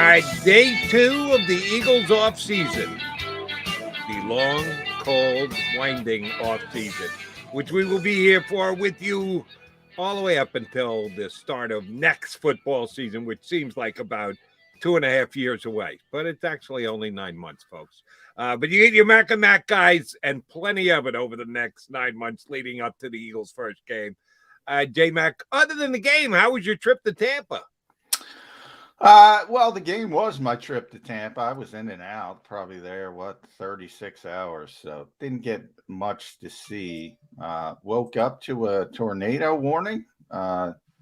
right, day 2 of the Eagles offseason. The long, cold, winding offseason, which we will be here for with you all the way up until the start of next football season, which seems like about 2.5 years away. But it's actually only 9 months, folks. But you get your Mac and Mac guys and plenty of it over the next 9 months leading up to the Eagles' first game. J-Mac, other than the game, how was your trip to Tampa? Well, the game was my trip to Tampa. I was in and out, probably there, 36 hours. So didn't get much to see. Woke up to a tornado warning,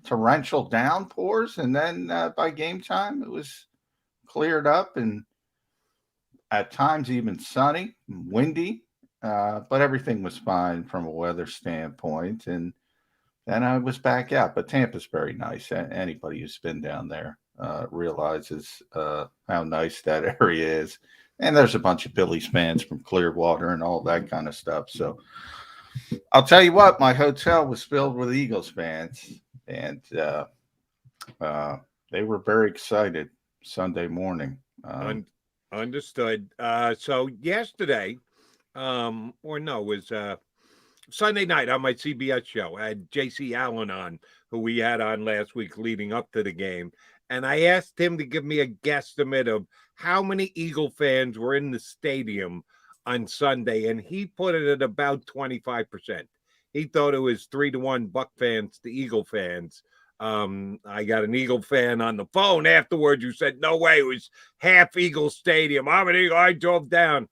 torrential downpours, and then by game time, it was cleared up and at times even sunny, windy. But everything was fine from a weather standpoint. And then I was back out. But Tampa's very nice. Anybody who's been down there realizes how nice that area is. And there's a bunch of Phillies fans from Clearwater and all that kind of stuff. So I'll tell you what, my hotel was filled with Eagles fans, and they were very excited Sunday morning. Understood. So yesterday, or no, it was Sunday night on my CBS show. I had J.C. Allen on, who we had on last week leading up to the game. And I asked him to give me a guesstimate of how many Eagle fans were in the stadium on Sunday. And he put it at about 25%. He thought it was 3-1 Buck fans to Eagle fans. I got an Eagle fan on the phone afterwards who said, no way, it was half Eagle Stadium. I'm an Eagle. I drove down.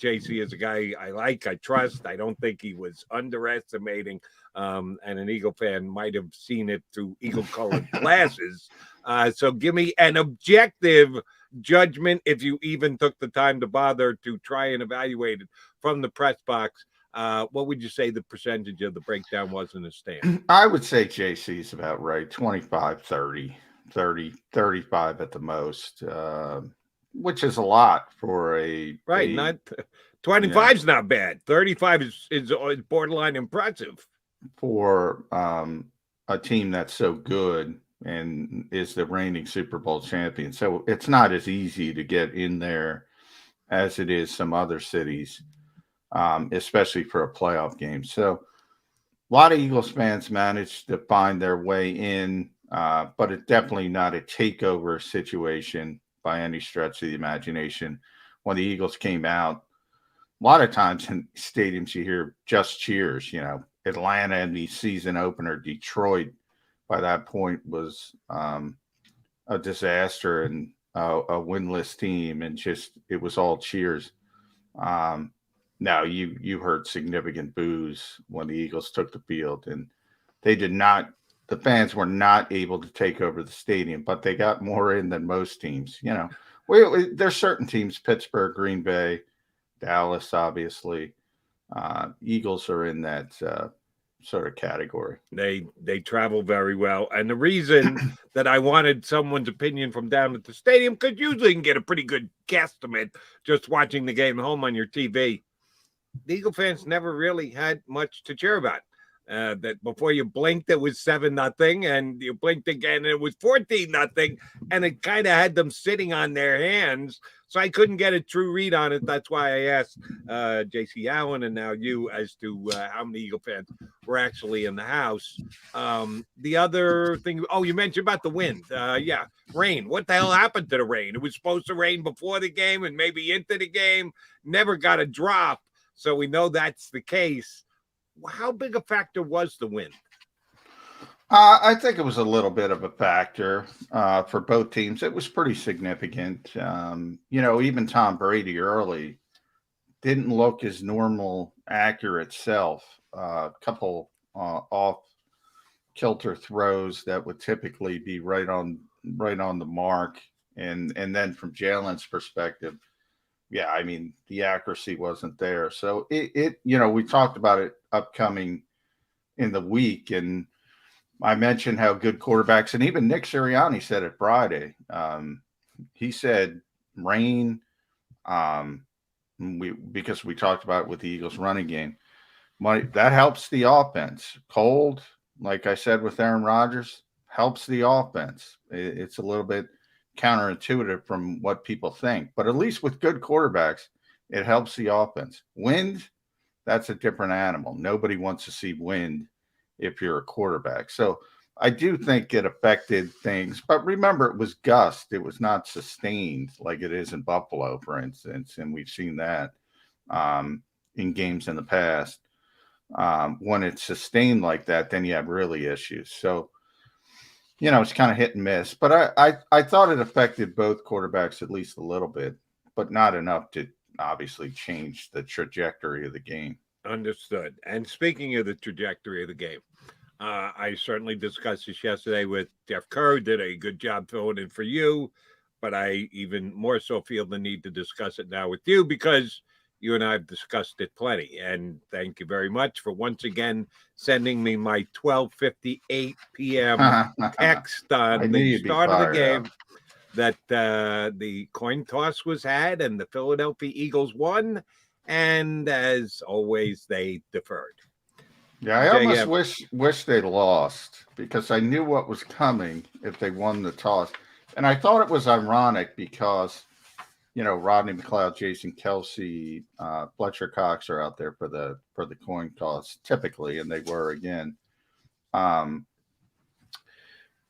JC is a guy I like, I trust. I don't think he was underestimating. And an Eagle fan might have seen it through Eagle-colored glasses. So give me an objective judgment, if you even took the time to bother to try and evaluate it from the press box. What would you say the percentage of the breakdown was in the stand? I would say JC's about right, 25, 30, 35 at the most. Which is a lot for not 25 is not bad. 35 is borderline impressive for a team that's so good and is the reigning Super Bowl champion. So it's not as easy to get in there as it is some other cities, especially for a playoff game. So a lot of Eagles fans managed to find their way in, but it's definitely not a takeover situation by any stretch of the imagination. When the Eagles came out, a lot of times in stadiums you hear just cheers. Atlanta in the season opener, Detroit by that point was a disaster and a winless team, and just it was all cheers. Now you heard significant boos when the Eagles took the field, and they did not. The fans were not able to take over the stadium, but they got more in than most teams. There's certain teams, Pittsburgh, Green Bay, Dallas, obviously. Eagles are in that sort of category. They travel very well. And the reason that I wanted someone's opinion from down at the stadium, because usually you can get a pretty good guesstimate just watching the game home on your TV. The Eagle fans never really had much to cheer about. That before you blinked, it was 7-0, and you blinked again, and it was 14-0, and it kind of had them sitting on their hands. So I couldn't get a true read on it. That's why I asked J.C. Allen and now you as to how many Eagle fans were actually in the house. The other thing, you mentioned about the wind. Rain. What the hell happened to the rain? It was supposed to rain before the game and maybe into the game. Never got a drop. So we know that's the case. How big a factor was the wind? I think it was a little bit of a factor for both teams. It was pretty significant. Even Tom Brady early didn't look his normal accurate self. A couple off kilter throws that would typically be right on the mark, and then from Jalen's perspective, the accuracy wasn't there. So we talked about it upcoming in the week, and I mentioned how good quarterbacks, and even Nick Sirianni said it Friday. He said rain, because we talked about it with the Eagles running game. That helps the offense. Cold, like I said with Aaron Rodgers, helps the offense. It's a little bit counterintuitive from what people think, but at least with good quarterbacks, it helps the offense. Wind, that's a different animal. Nobody wants to see wind if you're a quarterback. So I do think it affected things, but remember, it was gust. It was not sustained like it is in Buffalo, for instance, and we've seen that in games in the past. When it's sustained like that, then you have really issues. So, it's kind of hit and miss. But I thought it affected both quarterbacks at least a little bit, but not enough to obviously change the trajectory of the game. Understood. And speaking of the trajectory of the game, I certainly discussed this yesterday with Jeff Kerr, did a good job filling in for you, but I even more so feel the need to discuss it now with you because you and I have discussed it plenty. And thank you very much for once again sending me my 12:58 p.m. text on the start of the game that the coin toss was had and the Philadelphia Eagles won. And as always, they deferred. Yeah, I almost wish they lost because I knew what was coming if they won the toss. And I thought it was ironic because, Rodney McLeod, Jason Kelsey, Fletcher Cox are out there for the coin toss typically, and they were again. And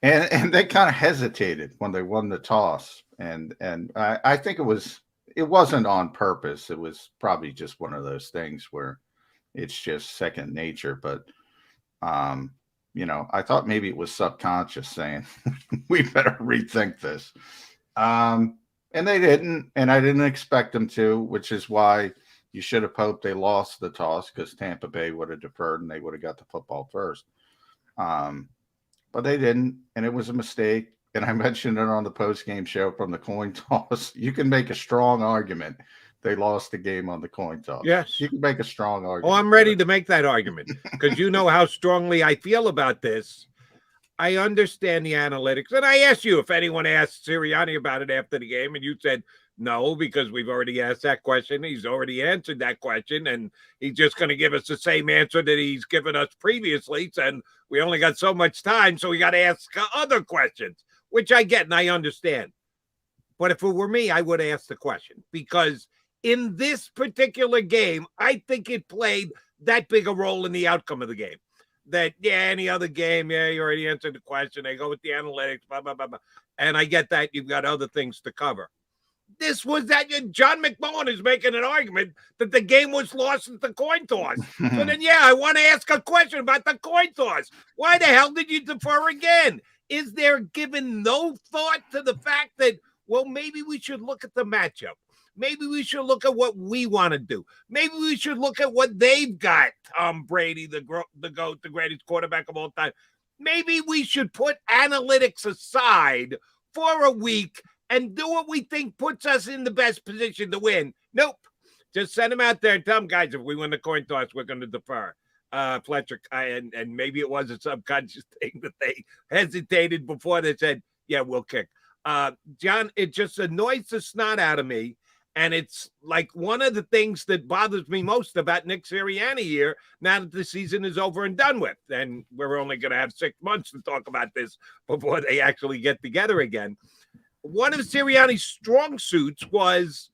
they kind of hesitated when they won the toss. And I think it wasn't on purpose. It was probably just one of those things where it's just second nature. But, I thought maybe it was subconscious saying, we better rethink this. And they didn't. And I didn't expect them to, which is why you should have hoped they lost the toss because Tampa Bay would have deferred and they would have got the football first. But they didn't. And it was a mistake. And I mentioned it on the post-game show from the coin toss. You can make a strong argument they lost the game on the coin toss. Yes. You can make a strong argument. Oh, I'm ready to make that argument because you know how strongly I feel about this. I understand the analytics. And I asked you if anyone asked Sirianni about it after the game, and you said no, because we've already asked that question. He's already answered that question, and he's just going to give us the same answer that he's given us previously. And we only got so much time, so we got to ask other questions, which I get and I understand. But if it were me, I would ask the question because in this particular game, I think it played that big a role in the outcome of the game. That, any other game, you already answered the question. They go with the analytics, blah, blah, blah, blah. And I get that. You've got other things to cover. This was that John McMullen is making an argument that the game was lost at the coin toss. So then, I want to ask a question about the coin toss. Why the hell did you defer again? Is there given no thought to the fact that, well, maybe we should look at the matchup? Maybe we should look at what we want to do. Maybe we should look at what they've got. Tom Brady, the GOAT, the greatest quarterback of all time. Maybe we should put analytics aside for a week and do what we think puts us in the best position to win. Nope. Just send them out there and tell them, guys, if we win the coin toss, we're going to defer. Fletcher, and maybe it was a subconscious thing that they hesitated before they said, we'll kick. John, it just annoys the snot out of me. And it's like one of the things that bothers me most about Nick Sirianni here, now that the season is over and done with. And we're only going to have 6 months to talk about this before they actually get together again. One of Sirianni's strong suits was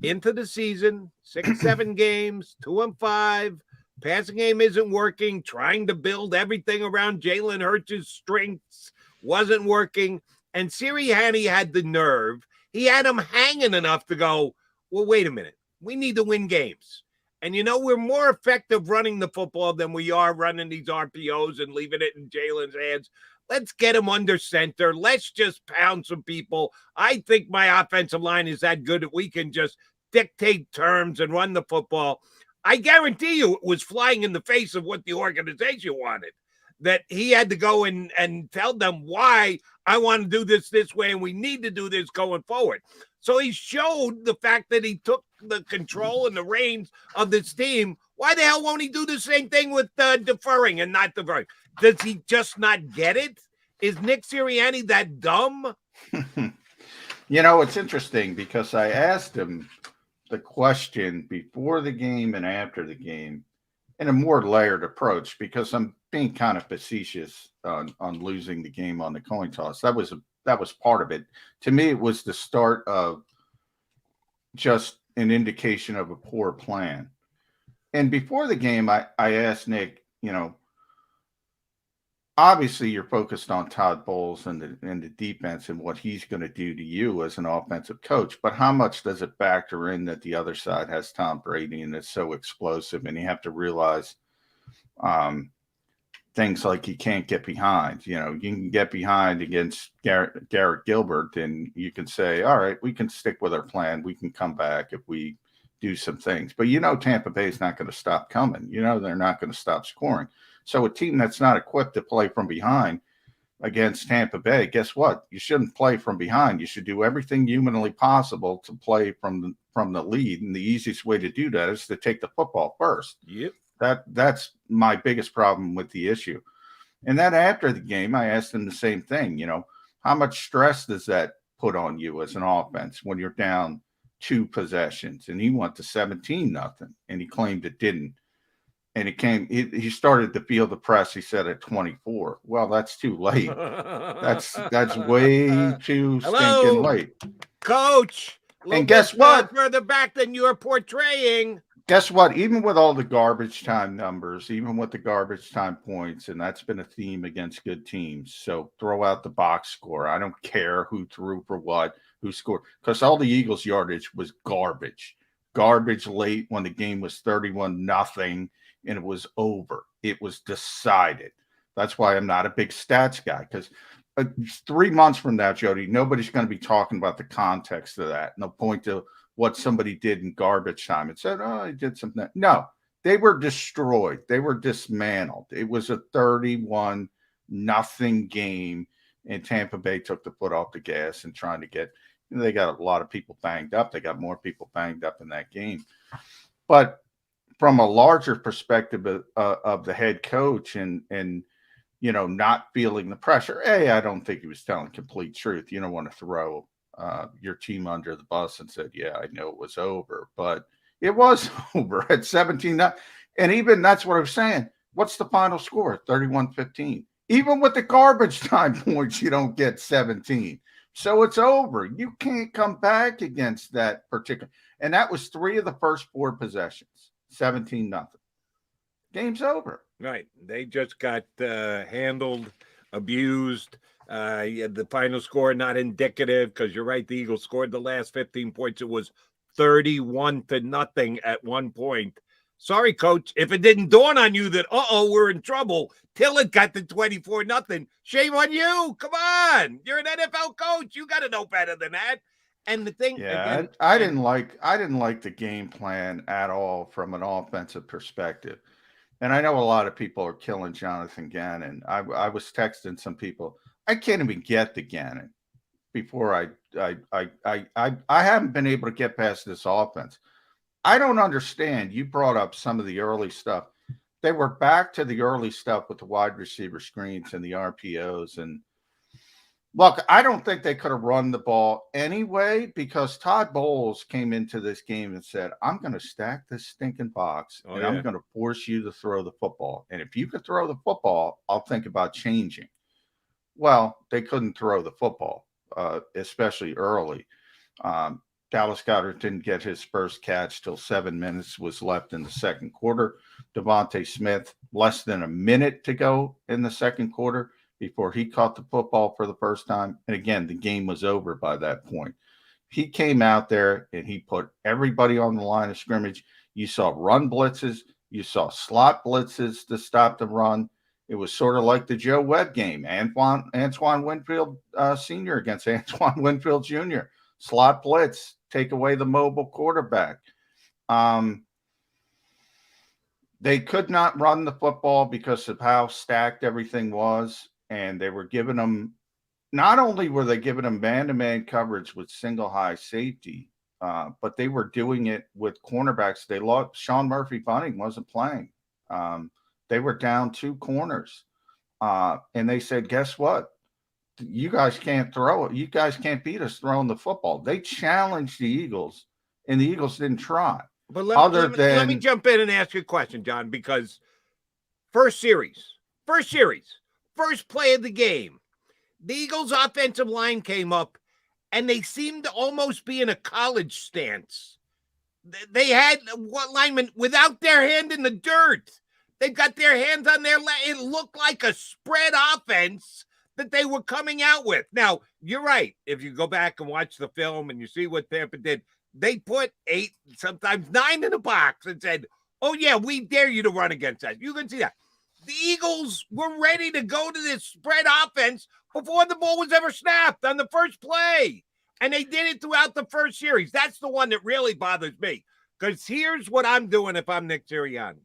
into the season, 6-7 games, 2-5. Passing game isn't working. Trying to build everything around Jalen Hurts' strengths wasn't working. And Sirianni had the nerve. He had him hanging enough to go, well, wait a minute. We need to win games. And, we're more effective running the football than we are running these RPOs and leaving it in Jalen's hands. Let's get him under center. Let's just pound some people. I think my offensive line is that good that we can just dictate terms and run the football. I guarantee you it was flying in the face of what the organization wanted. That he had to go and tell them why I want to do this way and we need to do this going forward. So he showed the fact that he took the control and the reins of this team. Why the hell won't he do the same thing with deferring and not deferring? Does he just not get it? Is Nick Sirianni that dumb? It's interesting because I asked him the question before the game and after the game. in a more layered approach, because I'm being kind of facetious on losing the game on the coin toss. That was part of it. To me, it was the start of just an indication of a poor plan. And before the game, I asked Nick, obviously you're focused on Todd Bowles and the defense and what he's going to do to you as an offensive coach, but how much does it factor in that the other side has Tom Brady and it's so explosive, and you have to realize things like you can't get behind. You can get behind against Garrett Gilbert, and you can say, all right, we can stick with our plan. We can come back if we do some things. But Tampa Bay is not going to stop coming. They're not going to stop scoring. So a team that's not equipped to play from behind against Tampa Bay, guess what? You shouldn't play from behind. You should do everything humanly possible to play from the lead. And the easiest way to do that is to take the football first. Yep. That's my biggest problem with the issue. And then after the game, I asked him the same thing. How much stress does that put on you as an offense when you're down 2 possessions? And he went to 17-0, and he claimed it didn't. And he started to feel the press, he said, at 24. Well, that's too late. That's way too stinking late. Coach. And guess what? Further back than you're portraying. Guess what? Even with all the garbage time numbers, even with the garbage time points, and that's been a theme against good teams. So throw out the box score. I don't care who threw for what, who scored, because all the Eagles' yardage was garbage. Garbage late when the game was 31-0. And it was over. It was decided. That's why I'm not a big stats guy, because 3 months from now, Jody, nobody's going to be talking about the context of that. And they'll point to what somebody did in garbage time and said, oh, he did something. No, they were destroyed. They were dismantled. It was a 31-0 game, and Tampa Bay took the foot off the gas and trying to get – they got a lot of people banged up. They got more people banged up in that game. But from a larger perspective of the head coach and not feeling the pressure, I don't think he was telling complete truth. You don't want to throw your team under the bus and said, yeah, I know it was over, but it was over at 17. And even that's what I was saying. What's the final score? 31-15. Even with the garbage time points, you don't get 17. So it's over. You can't come back against that particular. And that was 3 of the first 4 possessions. 17-0. Game's over. Right. They just got handled, abused. The final score not indicative, because you're right. The Eagles scored the last 15 points. It was 31-0 at one point. Sorry, Coach, if it didn't dawn on you that we're in trouble till it got to 24-0. Shame on you. Come on, you're an NFL coach. You got to know better than that. And the thing, again, I didn't like the game plan at all from an offensive perspective. And I know a lot of people are killing Jonathan Gannon. I was texting some people. I can't even get to Gannon before I haven't been able to get past this offense. I don't understand. You brought up some of the early stuff. They were back to the early stuff with the wide receiver screens and the RPOs. And look, I don't think they could have run the ball anyway, because Todd Bowles came into this game and said, I'm going to stack this stinking box and I'm going to force you to throw the football. And if you could throw the football, I'll think about changing. Well, they couldn't throw the football, especially early. Dallas Goedert didn't get his first catch till 7 minutes was left in the second quarter. Devontae Smith, less than a minute to go in the second quarter before he caught the football for the first time. And again, the game was over by that point. He came out there and he put everybody on the line of scrimmage. You saw run blitzes. You saw slot blitzes to stop the run. It was sort of like the Joe Webb game. Antoine Winfield Sr. against Antoine Winfield Jr. Slot blitz, take away the mobile quarterback. They could not run the football because of how stacked everything was. And they were giving them, not only were they giving them man-to-man coverage with single high safety, but they were doing it with cornerbacks. They lost. Sean Murphy-Bunting wasn't playing. They were down 2 corners. And they said, guess what? You guys can't throw it. You guys can't beat us throwing the football. They challenged the Eagles, and the Eagles didn't try. But let me Other jump in and ask you a question, John, because first series, first play of the game, the Eagles' offensive line came up, and they seemed to almost be in a college stance. They had linemen without their hand in the dirt. They got their hands on their leg. It looked like a spread offense that they were coming out with. Now, you're right. If you go back and watch the film and you see what Tampa did, they put 8, sometimes 9 in the box and said, oh, yeah, we dare you to run against us. You can see that. The Eagles were ready to go to this spread offense before the ball was ever snapped on the first play. And they did it throughout the first series. That's the one that really bothers me. Because here's what I'm doing if I'm Nick Sirianni.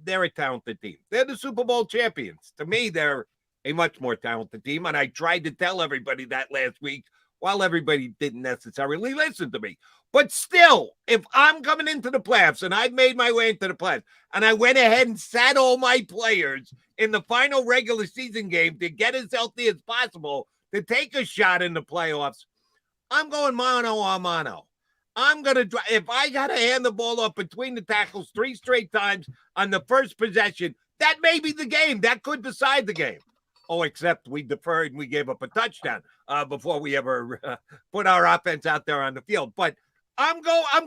They're a talented team. They're the Super Bowl champions. To me, they're a much more talented team. And I tried to tell everybody that last week while everybody didn't necessarily listen to me. But still, if I'm coming into the playoffs and I've made my way into the playoffs and I went ahead and sat all my players in the final regular season game to get as healthy as possible to take a shot in the playoffs, I'm going mano a mano. I'm going to – if I got to hand the ball up between the tackles 3 straight times on the first possession, that may be the game. That could decide the game. Oh, except we deferred and we gave up a touchdown before we ever put our offense out there on the field. But I'm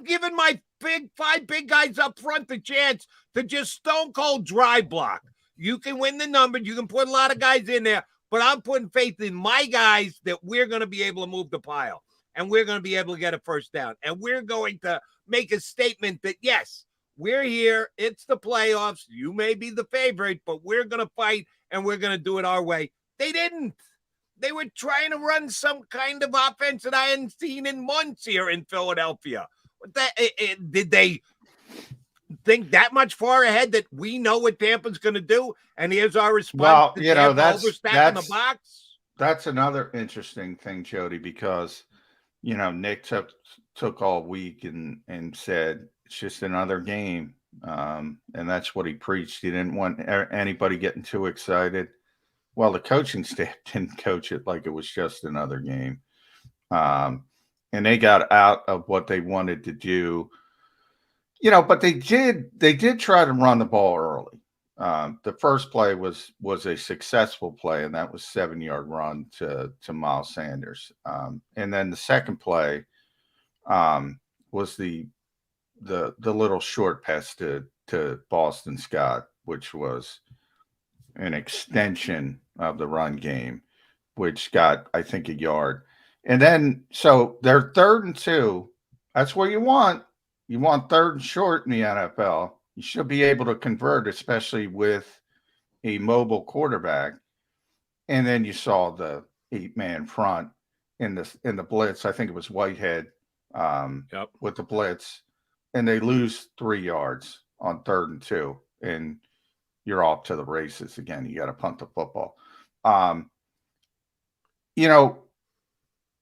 giving my 5 big guys up front the chance to just stone cold dry block. You can win the numbers. You can put a lot of guys in there, but I'm putting faith in my guys that we're going to be able to move the pile and we're going to be able to get a first down. And we're going to make a statement that, yes, we're here. It's the playoffs. You may be the favorite, but we're going to fight and we're going to do it our way. They didn't. They were trying to run some kind of offense that I hadn't seen in months here in Philadelphia. Did they think that much far ahead that we know what Tampa's going to do? And here's our response. Well, you know, that's the box. That's another interesting thing, Jody, because, you know, Nick took all week and said it's just another game. And that's what he preached. He didn't want anybody getting too excited. Well, the coaching staff didn't coach it like it was just another game. And they got out of what they wanted to do, you know, but they did try to run the ball early. The first play was a successful play, and that was 7-yard run to Miles Sanders. And then the second play was the little short pass to Boston Scott, which was an extension of the run game, which got, I think, 1 yard. And then, so they're 3rd and 2. That's what you want. You want 3rd and short in the NFL. You should be able to convert, especially with a mobile quarterback. And then you saw the 8-man front in the blitz. I think it was Whitehead with the blitz. And they lose 3 yards on 3rd and 2. And you're off to the races again. You got to punt the football. You know,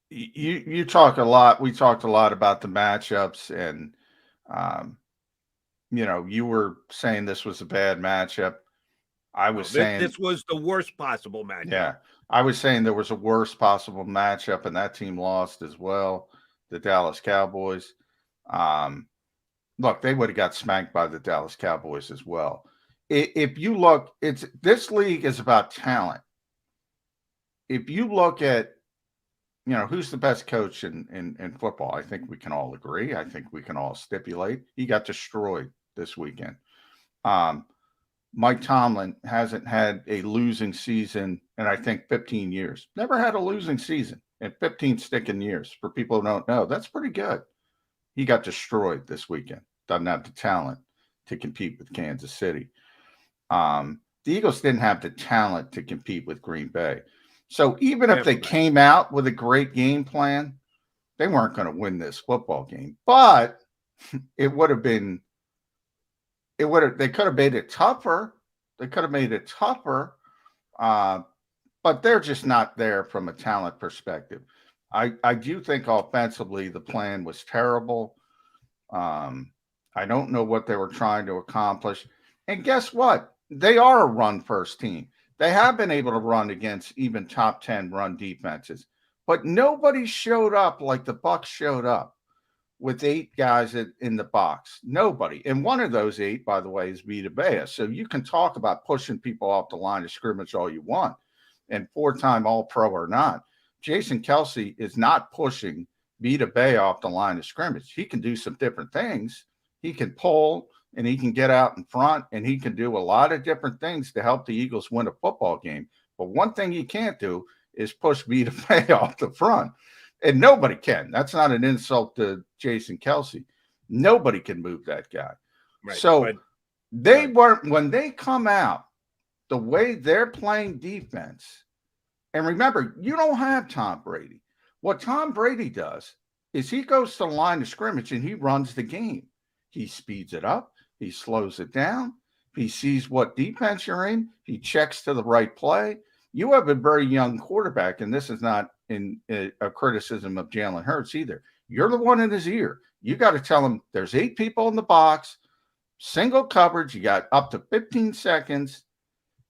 you talk a lot. We talked a lot about the matchups, and you know, you were saying this was a bad matchup. I was saying this was the worst possible matchup. Yeah, I was saying there was a worst possible matchup, and that team lost as well. The Dallas Cowboys. Look, they would have got spanked by the Dallas Cowboys as well. If you look, this league is about talent. If you look at, you know, who's the best coach in football, I think we can all agree. I think we can all stipulate. He got destroyed this weekend. Mike Tomlin hasn't had a losing season in, I think, 15 years. Never had a losing season in 15 sticking years. For people who don't know, that's pretty good. He got destroyed this weekend. Doesn't have the talent to compete with Kansas City. The Eagles didn't have the talent to compete with Green Bay. So even if they came out with a great game plan, they weren't going to win this football game. But they could have made it tougher. They could have made it tougher. But they're just not there from a talent perspective. I do think offensively the plan was terrible. I don't know what they were trying to accomplish. And guess what? They are a run-first team. They have been able to run against even top 10 run defenses. But nobody showed up like the Bucs showed up. with 8 guys in the box? Nobody. And one of those 8, by the way, is Vita Vea. So you can talk about pushing people off the line of scrimmage all you want, and 4-time All-Pro or not. Jason Kelce is not pushing Vita Vea off the line of scrimmage. He can do some different things. He can pull, and he can get out in front, and he can do a lot of different things to help the Eagles win a football game. But one thing he can't do is push Vita Vea off the front. And nobody can. That's not an insult to Jason Kelce. Nobody can move that guy. Right, so they weren't, when they come out, the way they're playing defense, and remember, you don't have Tom Brady. What Tom Brady does is he goes to the line of scrimmage and he runs the game. He speeds it up. He slows it down. He sees what defense you're in. He checks to the right play. You have a very young quarterback, and this is not in a criticism of Jalen Hurts either. You're the one in his ear. You got to tell him there's 8 people in the box, single coverage. You got up to 15 seconds.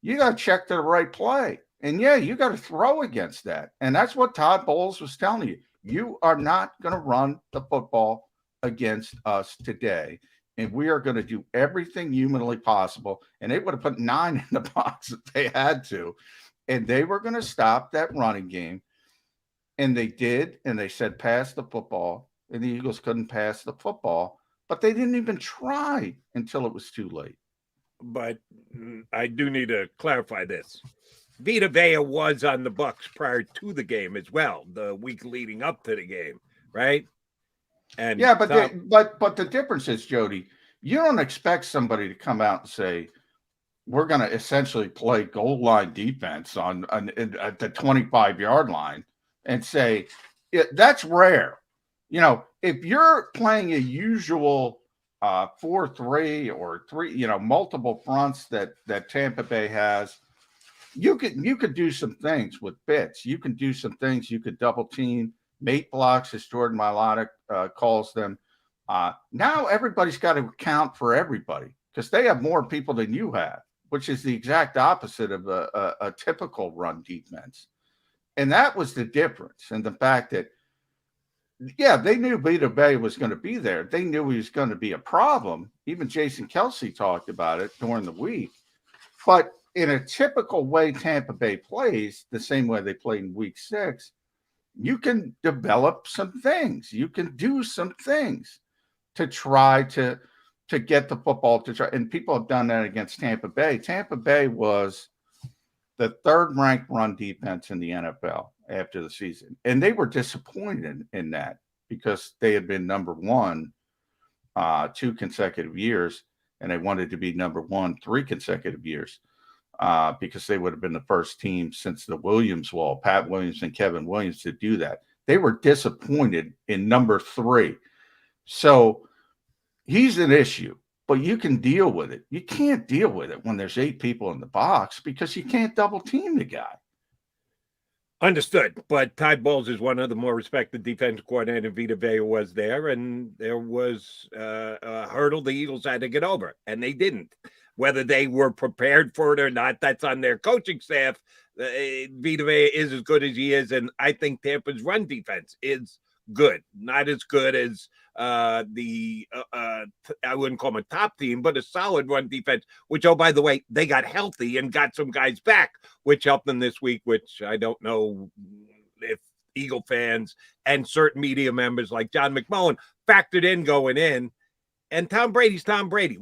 You got to check to the right play. And, yeah, you got to throw against that. And that's what Todd Bowles was telling you. You are not going to run the football against us today. And we are going to do everything humanly possible. And they would have put 9 in the box if they had to. And they were going to stop that running game. And they did. And they said, pass the football. And the Eagles couldn't pass the football. But they didn't even try until it was too late. But I do need to clarify this. Vita Vea was on the Bucs prior to the game as well, the week leading up to the game, right? And yeah, but the difference is, Jody, you don't expect somebody to come out and say, we're going to essentially play goal line defense at the 25-yard line and say, that's rare. You know, if you're playing a usual 4-3 or 3, multiple fronts that Tampa Bay has, you could do some things with bits. You can do some things. You could double team, mate blocks, as Jordan Mailata calls them. Now everybody's got to account for everybody because they have more people than you have, which is the exact opposite of a typical run defense. And that was the difference. And the fact that, yeah, they knew Vita Vea was going to be there. They knew he was going to be a problem. Even Jason Kelce talked about it during the week. But in a typical way Tampa Bay plays, the same way they played in week 6, you can develop some things. You can do some things to try to get the football to try. And people have done that against Tampa Bay. Tampa Bay was the 3rd-ranked run defense in the NFL after the season. And they were disappointed in that because they had been number 1 2 consecutive years, and they wanted to be number 1 3 consecutive years because they would have been the first team since the Williams wall, Pat Williams and Kevin Williams, to do that. They were disappointed in number 3. So he's an issue. But you can deal with it. You can't deal with it when there's 8 people in the box because you can't double team the guy. Understood. But Todd Bowles is one of the more respected defensive coordinator. Vita Vea was there, and there was a hurdle the Eagles had to get over, and they didn't. Whether they were prepared for it or not, that's on their coaching staff. Vita Vea is as good as he is, and I think Tampa's run defense is good. Not as good as I wouldn't call them a top team, but a solid run defense, which, oh, by the way, they got healthy and got some guys back, which helped them this week, which I don't know if Eagle fans and certain media members like John McMullen factored in going in. And Tom Brady's Tom Brady.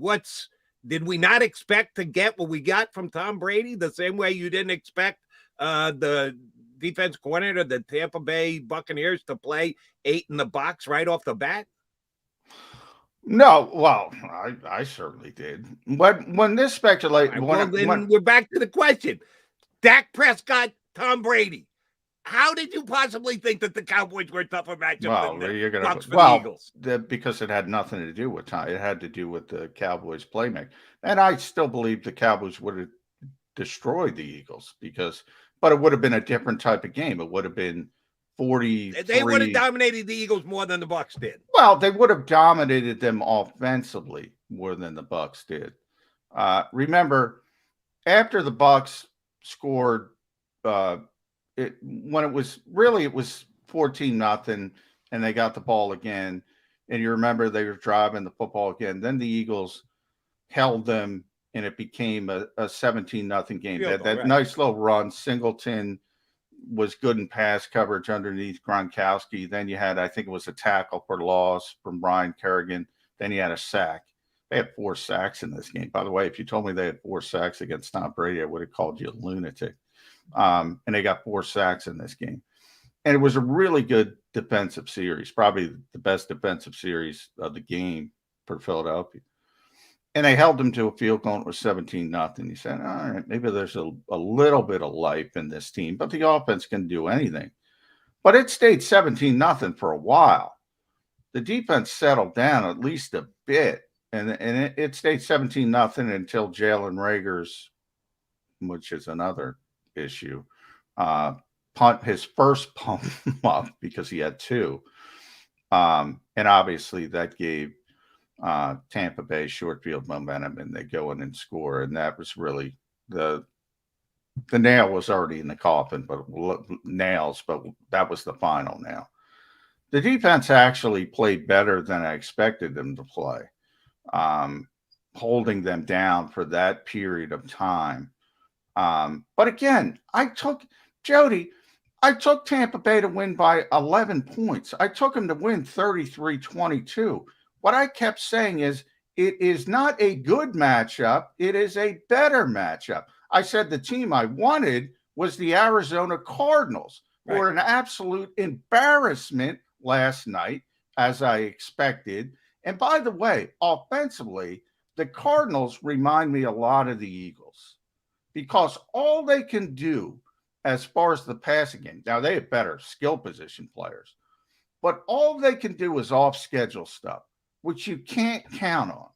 Did we not expect to get what we got from Tom Brady the same way you didn't expect the defense coordinator, the Tampa Bay Buccaneers, to play 8 in the box right off the bat? No, well, I certainly did. But when this speculation, we're back to the question: Dak Prescott, Tom Brady. How did you possibly think that the Cowboys were a tougher matchup than the Bucs for the Eagles? Because it had nothing to do with Tom. It had to do with the Cowboys' playmaking, and I still believe the Cowboys would have destroyed the Eagles but it would have been a different type of game. It would have been 40. They would have dominated the Eagles more than the Bucs did. Well, they would have dominated them offensively more than the Bucs did. Remember, after the Bucs scored, when it was 14-0, and they got the ball again. And you remember they were driving the football again. Then the Eagles held them, and it became a 17-0 game. That nice little run. Singleton was good in pass coverage underneath Gronkowski. Then you had, I think it was a tackle for loss from Brian Kerrigan. Then you had a sack. They had 4 sacks in this game. By the way, if you told me they had 4 sacks against Tom Brady, I would have called you a lunatic. And they got 4 sacks in this game. And it was a really good defensive series, probably the best defensive series of the game for Philadelphia. And they held them to a field goal. It was 17-0. You said, all right, maybe there's a little bit of life in this team, but the offense can do anything. But it stayed 17-0 for a while. The defense settled down at least a bit, and it stayed 17-0 until Jalen Reagor's, which is another issue, his first punt up because he had 2. And obviously that gave Tampa Bay short field momentum, and they go in and score. And that was really the nail was already in the coffin, but that was the final nail. The defense actually played better than I expected them to play, holding them down for that period of time. But again, I took Tampa Bay to win by 11 points. I took them to win 33-22. What I kept saying is it is not a good matchup. It is a better matchup. I said the team I wanted was the Arizona Cardinals, who were an absolute embarrassment last night, as I expected. And by the way, offensively, the Cardinals remind me a lot of the Eagles because all they can do as far as the passing game, now they have better skill position players, but all they can do is off-schedule stuff, which you can't count on.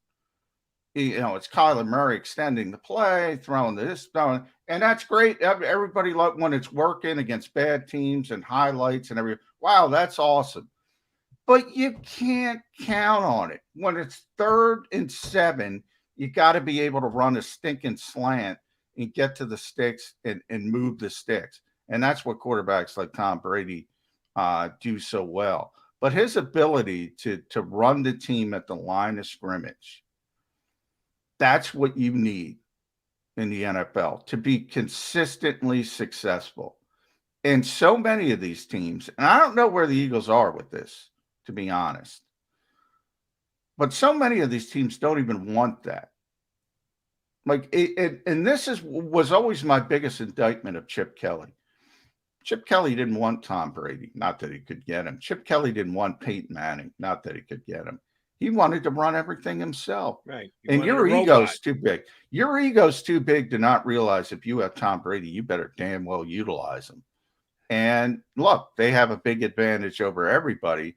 You know, it's Kyler Murray extending the play, throwing this, and that's great. Everybody loves when it's working against bad teams and highlights and everything. Wow, that's awesome. But you can't count on it. When it's 3rd and 7, you got to be able to run a stinking slant and get to the sticks and move the sticks. And that's what quarterbacks like Tom Brady do so well. But his ability to run the team at the line of scrimmage, that's what you need in the NFL to be consistently successful. And so many of these teams, and I don't know where the Eagles are with this, to be honest, but so many of these teams don't even want that. Like, and this was always my biggest indictment of Chip Kelly. Chip Kelly didn't want Tom Brady, not that he could get him. Chip Kelly didn't want Peyton Manning, not that he could get him. He wanted to run everything himself. Right. And your ego's too big. Your ego's too big to not realize if you have Tom Brady, you better damn well utilize him. And look, they have a big advantage over everybody.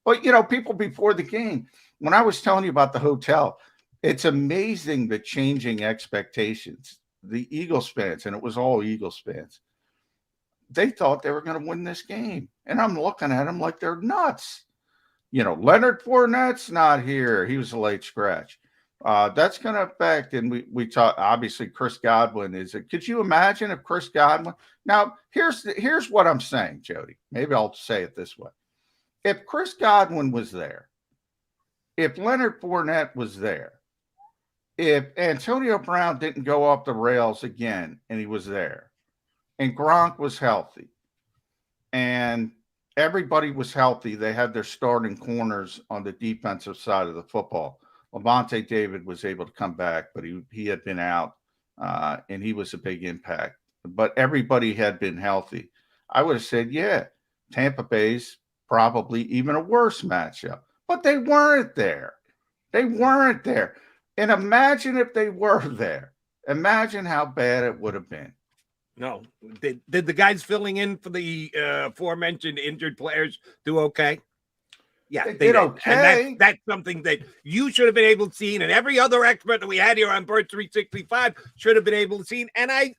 But, you know, people before the game, when I was telling you about the hotel, it's amazing the changing expectations. The Eagles fans, and it was all Eagles fans, they thought they were going to win this game. And I'm looking at them like they're nuts. You know, Leonard Fournette's not here. He was a late scratch. That's going to affect, and we talk, obviously, Chris Godwin is it. Could you imagine if Chris Godwin? Now, here's what I'm saying, Jody. Maybe I'll say it this way. If Chris Godwin was there, if Leonard Fournette was there, if Antonio Brown didn't go off the rails again and he was there, and Gronk was healthy, and everybody was healthy, they had their starting corners on the defensive side of the football. Levante David was able to come back, but he had been out, and he was a big impact. But everybody had been healthy. I would have said, yeah, Tampa Bay's probably even a worse matchup. But they weren't there. They weren't there. And imagine if they were there. Imagine how bad it would have been. No. Did the guys filling in for the aforementioned injured players do okay? Yeah, they did okay. And that's something that you should have been able to see, and every other expert that we had here on Bird 365 should have been able to see. And I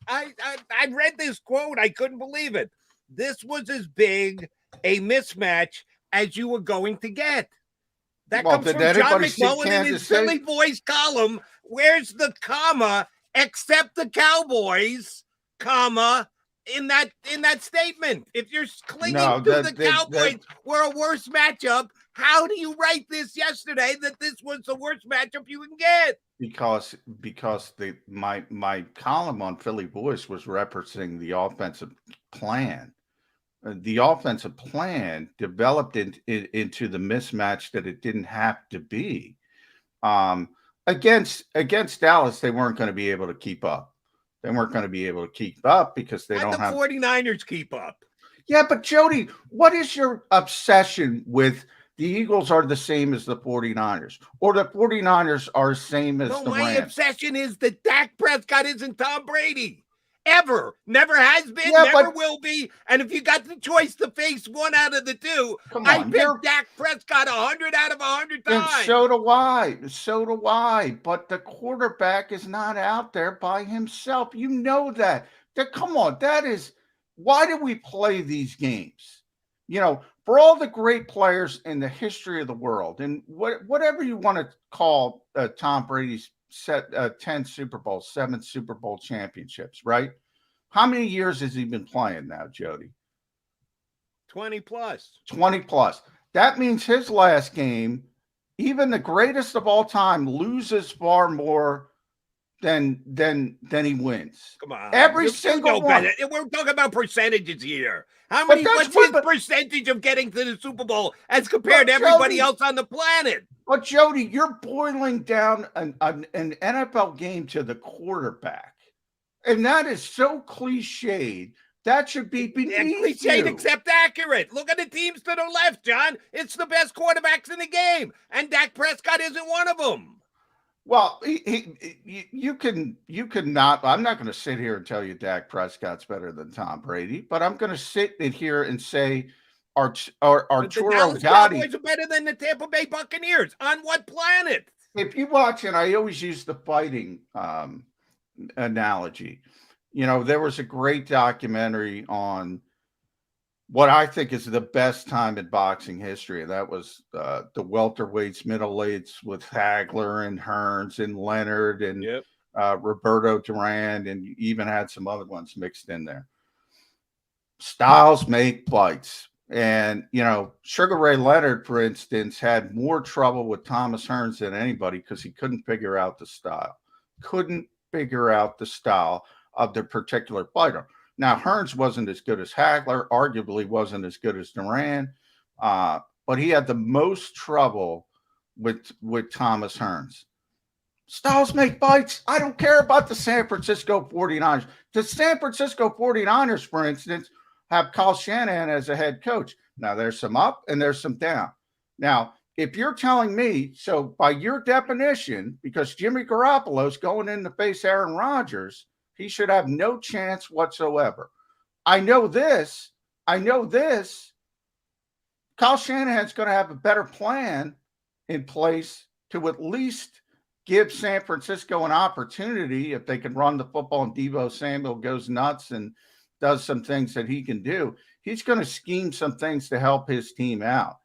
read this quote. I couldn't believe it. This was as big a mismatch as you were going to get. That comes from John McMullen in his Philly Boys column. Where's the comma, except the Cowboys, comma, in that statement? If you're clinging to the Cowboys were a worse matchup, How do you write this yesterday that this was the worst matchup you can get? Because my column on Philly Voice was referencing the offensive plan. The offensive plan developed into the mismatch that it didn't have to be. Against Dallas, they weren't going to be able to keep up. They weren't going to be able to keep up because they don't have. 49ers keep up. Yeah, but Jody, what is your obsession with the Eagles are the same as the 49ers, or the 49ers are the same as the My Rams? obsession is that Dak Prescott isn't Tom Brady. Ever. Never has been, Yeah, never will be. And if you got the choice to face one out of the two, I pick Dak Prescott 100 out of 100 times. And so do I. So do I. But the quarterback is not out there by himself. You know that. Come on. That is why do we play these games? You know, for all the great players in the history of the world, and whatever you want to call Tom Brady's 10 Super Bowls, 7 Super Bowl championships, right? How many years has he been playing now, Jody? 20 plus. 20 plus. That means his last game, even the greatest of all time, loses far more than he wins. Come on. Every single one. We're talking about percentages here. What's his percentage of getting to the Super Bowl as compared to everybody else on the planet? But Jody, you're boiling down an NFL game to the quarterback. And that is so cliched. That should be beneath cliched except accurate. Look at the teams to the left, John. It's the best quarterbacks in the game. And Dak Prescott isn't one of them. Well, you can not. I'm not going to sit here and tell you Dak Prescott's better than Tom Brady, but I'm going to sit in here and say Arturo Gotti. Cowboys are better than the Tampa Bay Buccaneers. On what planet? If you watch, and I always use the fighting analogy. You know, there was a great documentary on what I think is the best time in boxing history, and that was the welterweights, middleweights with Hagler and Hearns and Leonard and Roberto Duran, and you even had some other ones mixed in there. Styles make fights. And, you know, Sugar Ray Leonard, for instance, had more trouble with Thomas Hearns than anybody because he couldn't figure out the style. Couldn't figure out the style of the particular fighter. Now, Hearns wasn't as good as Hagler, arguably wasn't as good as Duran, but he had the most trouble with Thomas Hearns. Styles make fights. I don't care about the San Francisco 49ers. The San Francisco 49ers, for instance, have Kyle Shanahan as a head coach. Now, there's some up and there's some down. Now, if you're telling me, so by your definition, because Jimmy Garoppolo's going in to face Aaron Rodgers, he should have no chance whatsoever. I know this. Kyle Shanahan's going to have a better plan in place to at least give San Francisco an opportunity if they can run the football and Deebo Samuel goes nuts and does some things that he can do. He's going to scheme some things to help his team out.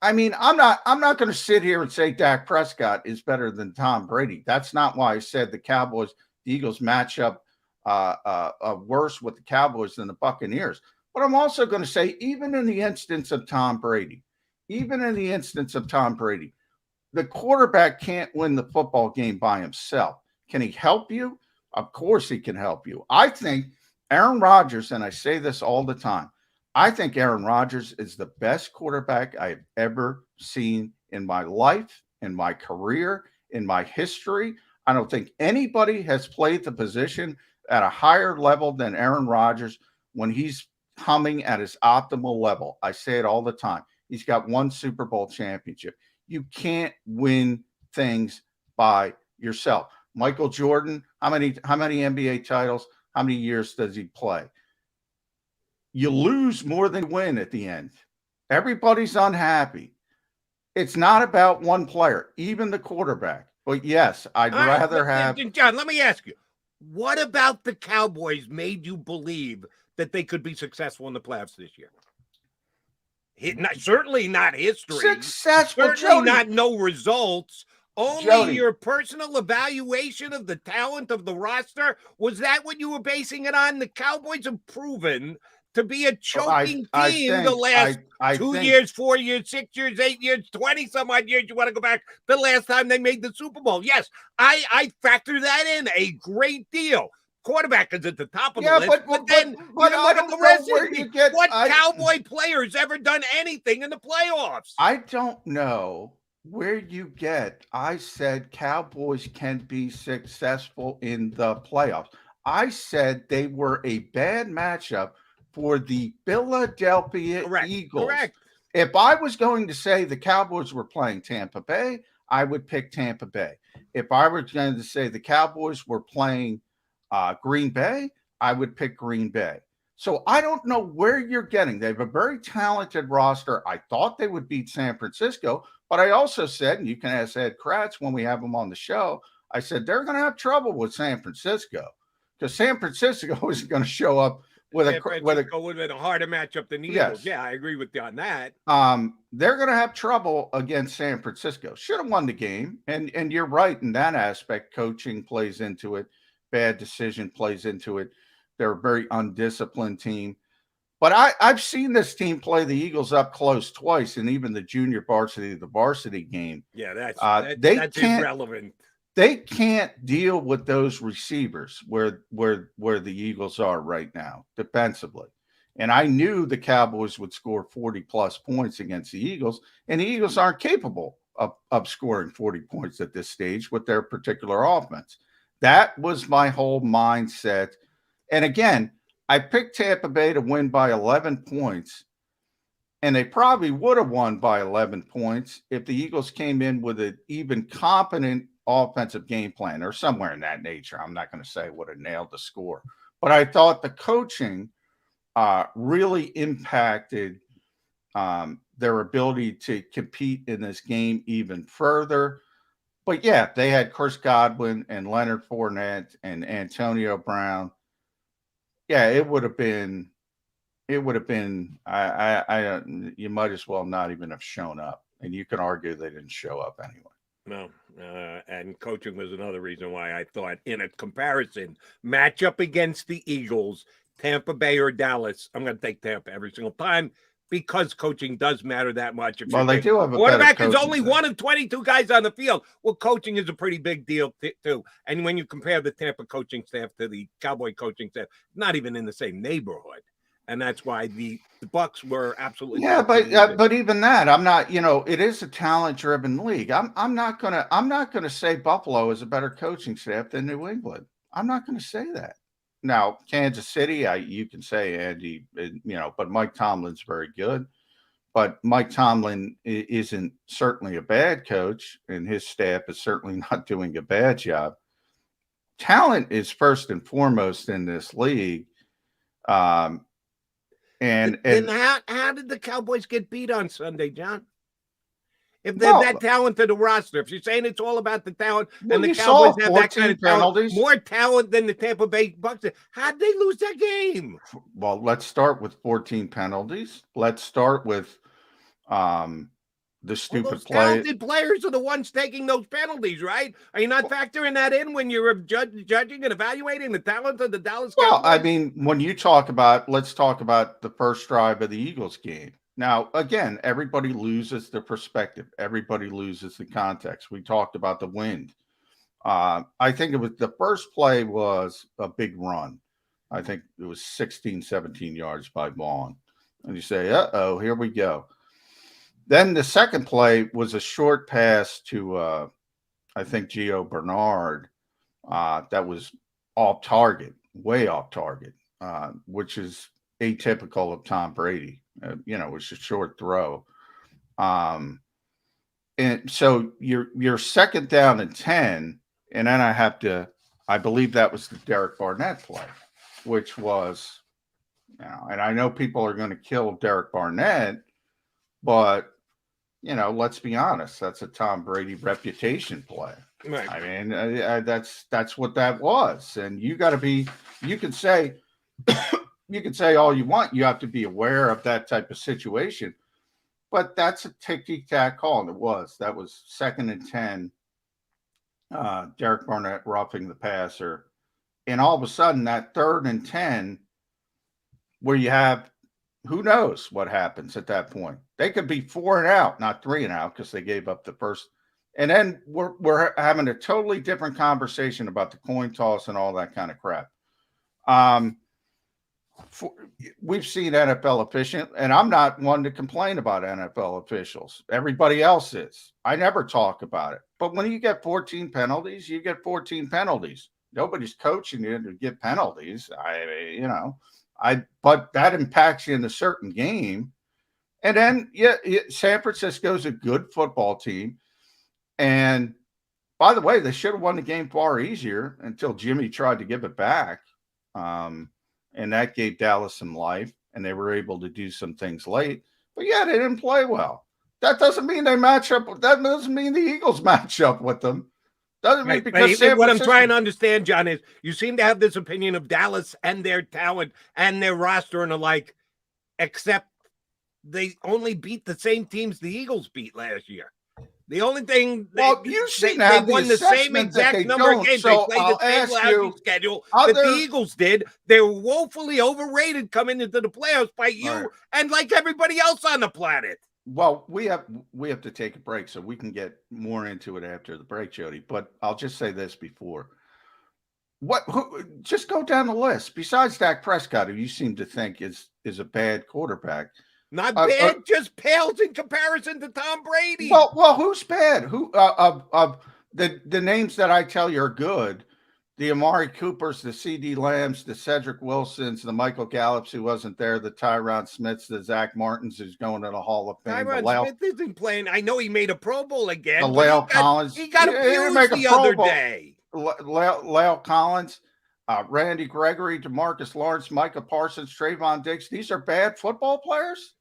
I mean, I'm not going to sit here and say Dak Prescott is better than Tom Brady. That's not why I said the Eagles match up worse with the Cowboys than the Buccaneers. But I'm also going to say, even in the instance of Tom Brady, the quarterback can't win the football game by himself. Can he help you? Of course he can help you. I think Aaron Rodgers, and I say this all the time, I think Aaron Rodgers is the best quarterback I've ever seen in my life, in my career, in my history. I don't think anybody has played the position at a higher level than Aaron Rodgers when he's humming at his optimal level. I say it all the time. He's got 1 Super Bowl championship. You can't win things by yourself. Michael Jordan, how many NBA titles? How many years does he play? You lose more than win at the end. Everybody's unhappy. It's not about one player, even the quarterback. But yes, I'd rather have. John, let me ask you, what about the Cowboys made you believe that they could be successful in the playoffs this year? Certainly not history. Successful. Certainly not no results. Only your personal evaluation of the talent of the roster. Was that what you were basing it on? The Cowboys have proven to be a choking I team think, the last I 2 think, years, 4 years, 6 years, 8 years, 20 some odd years. You want to go back the last time they made the Super Bowl? Yes, I factor that in a great deal. Quarterback is at the top of the list, but then you look I at the don't know rest of where the you team. get. What Cowboy players ever done anything in the playoffs? I don't know where you get. I said Cowboys can be successful in the playoffs. I said they were a bad matchup for the Philadelphia Correct. Eagles. Correct. If I was going to say the Cowboys were playing Tampa Bay, I would pick Tampa Bay. If I were going to say the Cowboys were playing Green Bay, I would pick Green Bay. So I don't know where you're getting. They have a very talented roster. I thought they would beat San Francisco, but I also said, and you can ask Ed Kratz when we have him on the show, I said they're going to have trouble with San Francisco because San Francisco is going to show up with San Francisco would have been a harder matchup than the Eagles. Yes. Yeah, I agree with you on that. They're going to have trouble against San Francisco. Should have won the game, and you're right in that aspect. Coaching plays into it. Bad decision plays into it. They're a very undisciplined team. But I've seen this team play the Eagles up close twice, and even the junior varsity, the varsity game. Yeah, that's irrelevant. They can't deal with those receivers where the Eagles are right now defensively. And I knew the Cowboys would score 40-plus points against the Eagles, and the Eagles aren't capable of scoring 40 points at this stage with their particular offense. That was my whole mindset. And again, I picked Tampa Bay to win by 11 points, and they probably would have won by 11 points if the Eagles came in with an even competent offensive game plan or somewhere in that nature. I'm not going to say would have nailed the score, but I thought the coaching really impacted their ability to compete in this game even further. But yeah, they had Chris Godwin and Leonard Fournette and Antonio Brown. Yeah, it would have been. You might as well not even have shown up, and you can argue they didn't show up anyway. No, and coaching was another reason why I thought in a comparison matchup against the Eagles, Tampa Bay or Dallas, I'm going to take Tampa every single time because coaching does matter that much. Well, they do have a quarterback is only one of 22 guys on the field. Well, coaching is a pretty big deal too. And when you compare the Tampa coaching staff to the Cowboy coaching staff, not even in the same neighborhood. And that's why the Bucks were absolutely but even that, I'm not. It is a talent-driven league. I'm not gonna say Buffalo is a better coaching staff than New England. I'm not going to say that. Now, Kansas City, you can say Andy, but Mike Tomlin's very good. But Mike Tomlin isn't certainly a bad coach, and his staff is certainly not doing a bad job. Talent is first and foremost in this league. And how did the Cowboys get beat on Sunday, John? If they're that talented a roster, if you're saying it's all about the talent, and the Cowboys have that kind of talent, more talent than the Tampa Bay Bucks, how did they lose that game? Well, let's start with 14 penalties. Let's start with the stupid those talented players are the ones taking those penalties, right? Are you not factoring that in when you're judging and evaluating the talent of the Dallas Cowboys? Well, I mean, when you let's talk about the first drive of the Eagles game. Now, again, everybody loses the perspective. Everybody loses the context. We talked about the wind. I think it was the first play was a big run. I think it was 16, 17 yards by Vaughn. And you say, uh-oh, here we go. Then the second play was a short pass to, I think, Gio Bernard that was off target, way off target, which is atypical of Tom Brady. It was a short throw. And so you're second down and 10, and then I believe that was the Derek Barnett play, which was, and I know people are going to kill Derek Barnett, but let's be honest, that's a Tom Brady reputation play. Right. I mean, that's what that was. And you can say all you want. You have to be aware of that type of situation, but that's a ticky-tack call. And that was second and 10, Derek Barnett roughing the passer. And all of a sudden that third and 10, where you have, who knows what happens at that point. They could be 4-out, not 3-out, because they gave up the first. And then we're having a totally different conversation about the coin toss and all that kind of crap. We've seen NFL officials, and I'm not one to complain about NFL officials. Everybody else is. I never talk about it. But when you get 14 penalties, you get 14 penalties. Nobody's coaching you to get penalties. But that impacts you in a certain game. And then, San Francisco is a good football team. And by the way, they should have won the game far easier until Jimmy tried to give it back. And that gave Dallas some life, and they were able to do some things late. But they didn't play well. That doesn't mean they match up. That doesn't mean the Eagles match up with them. Doesn't mean because what I'm trying to understand, John, is you seem to have this opinion of Dallas and their talent and their roster and the like, except they only beat the same teams the Eagles beat last year. The only thing they won the same exact number of games. So they played the same lousy schedule that the Eagles did. They were woefully overrated coming into the playoffs by you and like everybody else on the planet. Well, we have to take a break, so we can get more into it after the break, Jody. But I'll just say this before. Just go down the list. Besides Dak Prescott, who you seem to think is a bad quarterback. Not bad, just pales in comparison to Tom Brady. Well, who's bad? Who of the names that I tell you are good? The Amari Coopers, the CD Lambs, the Cedric Wilsons, the Michael Gallups who wasn't there, the Tyron Smiths, the Zach Martins who's going to the Hall of Fame. Tyron Smith isn't playing. I know he made a Pro Bowl again. The Lale Collins. He got abused the other day. Lale Collins, Randy Gregory, DeMarcus Lawrence, Micah Parsons, Trayvon Diggs. These are bad football players?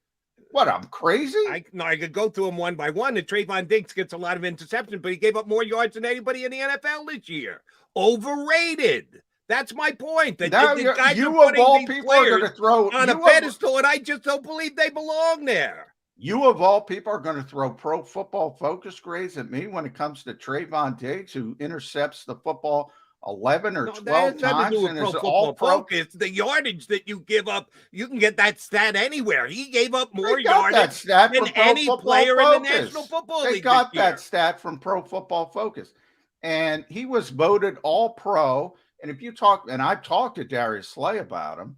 What, I'm crazy? I could go through them one by one. And Trayvon Diggs gets a lot of interceptions, but he gave up more yards than anybody in the NFL this year. Overrated. That's my point. Now you of all people are going to throw on a pedestal, and I just don't believe they belong there. You of all people are going to throw Pro Football Focus grades at me when it comes to Trayvon Diggs, who intercepts the football 11 or 12 times and is all focus. The yardage that you give up, you can get that stat anywhere. He gave up more yardage than any player in the National Football League. They got that stat from Pro Football Focus. And he was voted All-Pro. And if you talk, and I've talked to Darius Slay about him,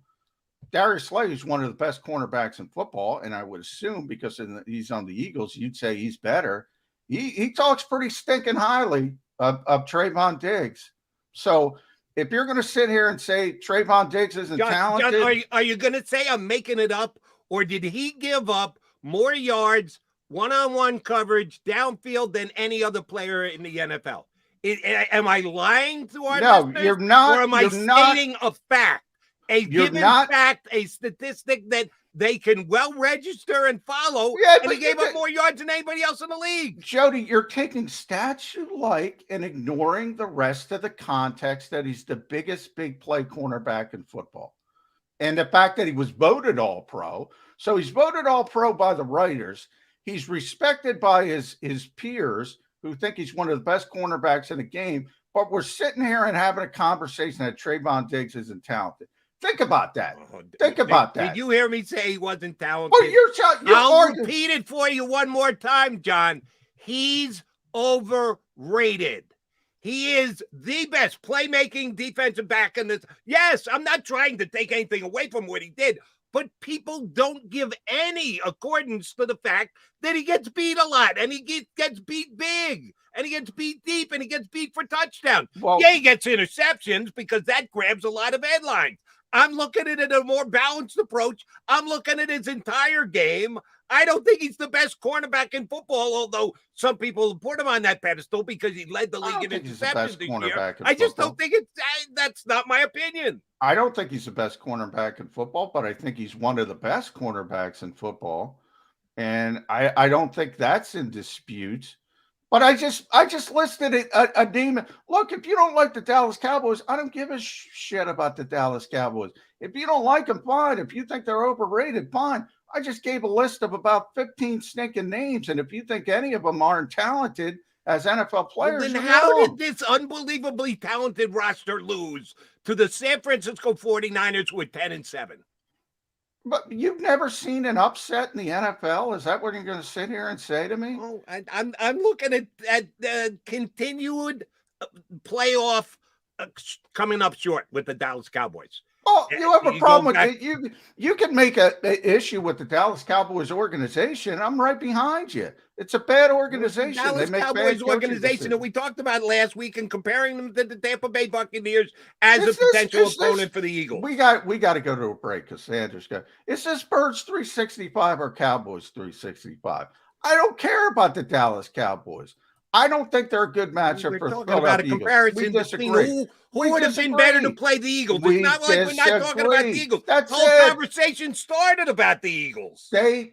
Darius Slay is one of the best cornerbacks in football, and I would assume because he's on the Eagles, you'd say he's better. He talks pretty stinking highly of Trayvon Diggs. So if you're going to sit here and say Trayvon Diggs isn't talented. John, are you going to say I'm making it up, or did he give up more yards, one-on-one coverage, downfield than any other player in the NFL? Am I lying to our listeners? No, you're not. Or am I stating a fact? A given fact, a statistic that they can well register and follow, and he gave up more yards than anybody else in the league. Jody, you're taking stats you like and ignoring the rest of the context that he's the biggest big play cornerback in football. And the fact that he was voted All-Pro. So he's voted All-Pro by the writers. He's respected by his peers who think he's one of the best cornerbacks in the game. But we're sitting here and having a conversation that Trayvon Diggs isn't talented. Think about that. Think about that. Did you hear me say he wasn't talented? Well, I'll repeat it for you one more time, John. He's overrated. He is the best playmaking defensive back in this. Yes, I'm not trying to take anything away from what he did, but people don't give any accordance to the fact that he gets beat a lot, and he gets beat big, and he gets beat deep, and he gets beat for touchdowns. He gets interceptions because that grabs a lot of headlines. I'm looking at it a more balanced approach. I'm looking at his entire game. I don't think he's the best cornerback in football, although some people put him on that pedestal because he led the league in interceptions this year. I just don't think that's not my opinion. I don't think he's the best cornerback in football, but I think he's one of the best cornerbacks in football. And I don't think that's in dispute. But I just listed a demon. Look, if you don't like the Dallas Cowboys, I don't give a shit about the Dallas Cowboys. If you don't like them, fine. If you think they're overrated, fine. I just gave a list of about 15 stinking names. And if you think any of them aren't talented as NFL players, then how did this unbelievably talented roster lose to the San Francisco 49ers with 10-7? But you've never seen an upset in the NFL? Is that what you're going to sit here and say to me? Oh, I'm looking at continued playoff coming up short with the Dallas Cowboys. Oh, you have a problem back, with it. You can make a issue with the Dallas Cowboys organization. I'm right behind you. It's a bad organization. Dallas they make Cowboys bad organization that we talked about last week and comparing them to the Tampa Bay Buccaneers as a potential opponent for the Eagles. We got to go to a break because Sanders got. Is this Birds 365 or Cowboys 365? I don't care about the Dallas Cowboys. I don't think they're a good matchup for talking about a comparison between who would have been better to play the Eagles. It's not like we're not talking about the Eagles. The whole conversation started about the Eagles. They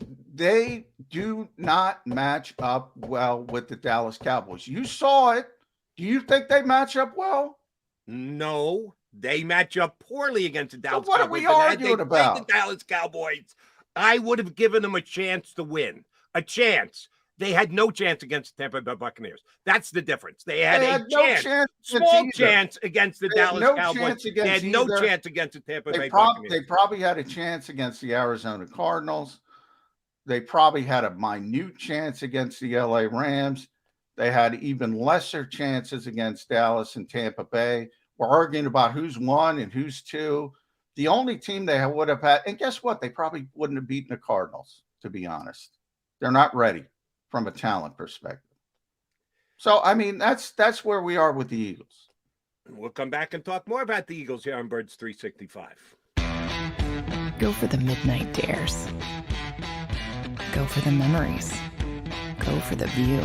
do not match up well with the Dallas Cowboys. You saw it. Do you think they match up well? No, they match up poorly against the Dallas Cowboys. What are we arguing about? The Dallas Cowboys, I would have given them a chance to win. A chance. They had no chance against the Tampa Bay Buccaneers. That's the difference. They had a chance, small chance against the Dallas Cowboys. They had no chance against the Tampa Bay Buccaneers. They probably had a chance against the Arizona Cardinals. They probably had a minute chance against the LA Rams. They had even lesser chances against Dallas and Tampa Bay. We're arguing about who's one and who's two. The only team they would have had, and guess what? They probably wouldn't have beaten the Cardinals, to be honest. They're not ready from a talent perspective. So, I mean, that's where we are with the Eagles. We'll come back and talk more about the Eagles here on Birds 365. Go for the midnight dares. Go for the memories. Go for the view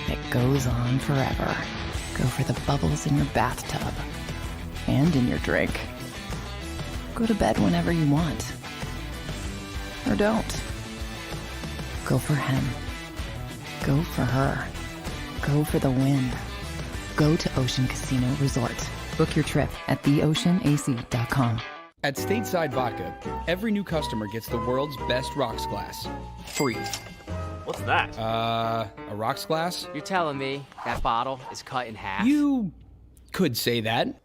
that goes on forever. Go for the bubbles in your bathtub and in your drink. Go to bed whenever you want. Or don't. Go for him. Go for her. Go for the win. Go to Ocean Casino Resort. Book your trip at theoceanac.com. At Stateside Vodka, every new customer gets the world's best rocks glass. Free. What's that? A rocks glass? You're telling me that bottle is cut in half? You could say that.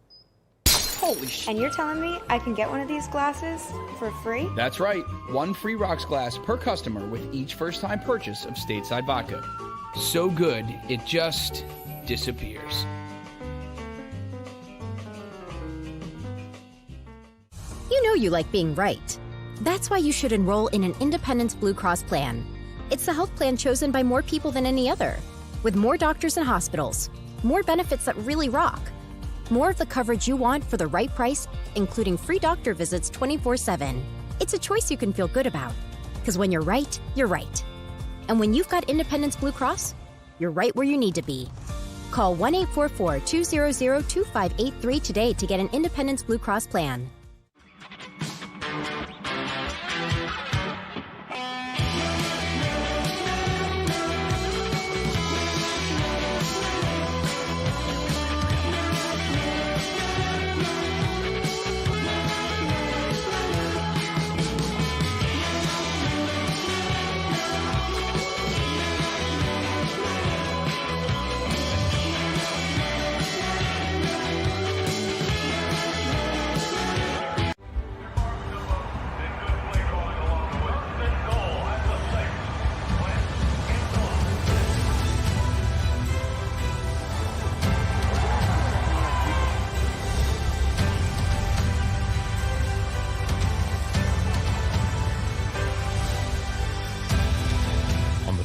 Holy shit. And you're telling me I can get one of these glasses for free? That's right. One free rocks glass per customer with each first-time purchase of Stateside Vodka. So good, it just disappears. You know you like being right. That's why you should enroll in an Independence Blue Cross plan. It's the health plan chosen by more people than any other, with more doctors and hospitals, more benefits that really rock, more of the coverage you want for the right price, including free doctor visits 24/7. It's a choice you can feel good about, because when you're right, you're right. And when you've got Independence Blue Cross, you're right where you need to be. Call 1-844-200-2583 today to get an Independence Blue Cross plan.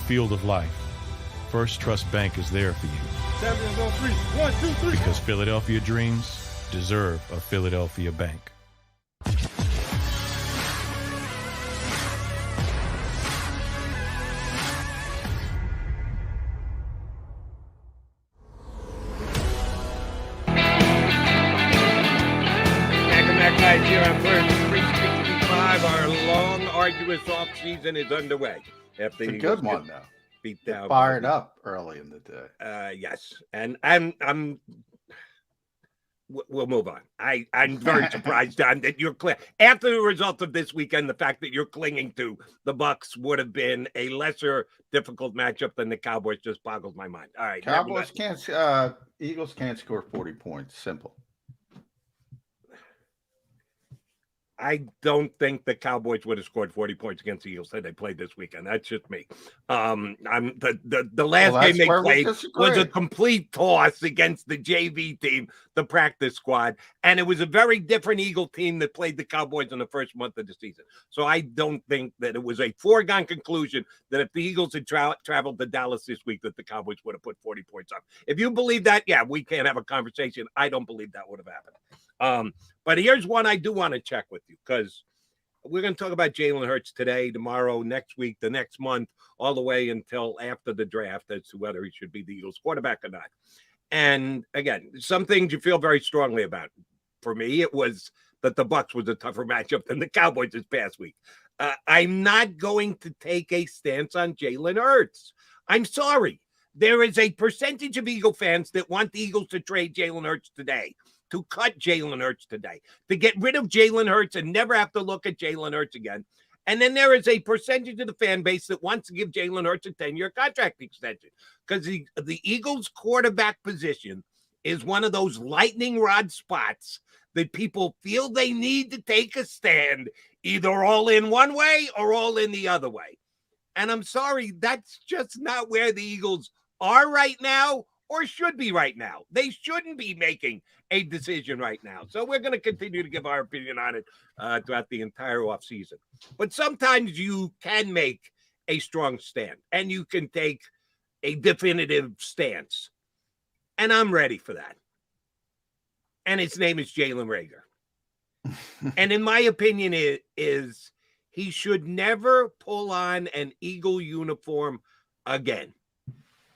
Field of life, First Trust Bank is there for you. 7 on 3. 1, 2, 3. Because Philadelphia dreams deserve a Philadelphia bank. Welcome back, guys, here on Birds 365. Our long, arduous offseason is underway. It's a good one, though. Beat down. Fired up early in the day. Yes, and we'll move on. I'm very surprised, Don, that you're clear after the result of this weekend. The fact that you're clinging to the Bucs would have been a lesser difficult matchup than the Cowboys just boggles my mind. All right, Cowboys can't. Eagles can't score 40 points. Simple. I don't think the Cowboys would have scored 40 points against the Eagles had they played this weekend. That's just me. I'm the last game they played was a complete toss against the JV team, the practice squad, and it was a very different Eagle team that played the Cowboys in the first month of the season. So I don't think that it was a foregone conclusion that if the Eagles had traveled to Dallas this week, that the Cowboys would have put 40 points up. If you believe that, yeah, we can't have a conversation. I don't believe that would have happened. But here's one I do want to check with you, because we're going to talk about Jalen Hurts today, tomorrow, next week, the next month, all the way until after the draft as to whether he should be the Eagles quarterback or not. And again, some things you feel very strongly about. For me, it was that the Bucs was a tougher matchup than the Cowboys this past week. I'm not going to take a stance on Jalen Hurts. I'm sorry. There is a percentage of Eagle fans that want the Eagles to trade Jalen Hurts today, to cut Jalen Hurts today, to get rid of Jalen Hurts and never have to look at Jalen Hurts again. And then there is a percentage of the fan base that wants to give Jalen Hurts a 10-year contract extension, because the Eagles quarterback position is one of those lightning rod spots that people feel they need to take a stand, either all in one way or all in the other way. And I'm sorry, that's just not where the Eagles are right now, or should be right now. They shouldn't be making a decision right now. So we're going to continue to give our opinion on it throughout the entire offseason. But sometimes you can make a strong stand and you can take a definitive stance. And I'm ready for that. And his name is Jalen Reagor. And in my opinion, it is he should never pull on an Eagle uniform again.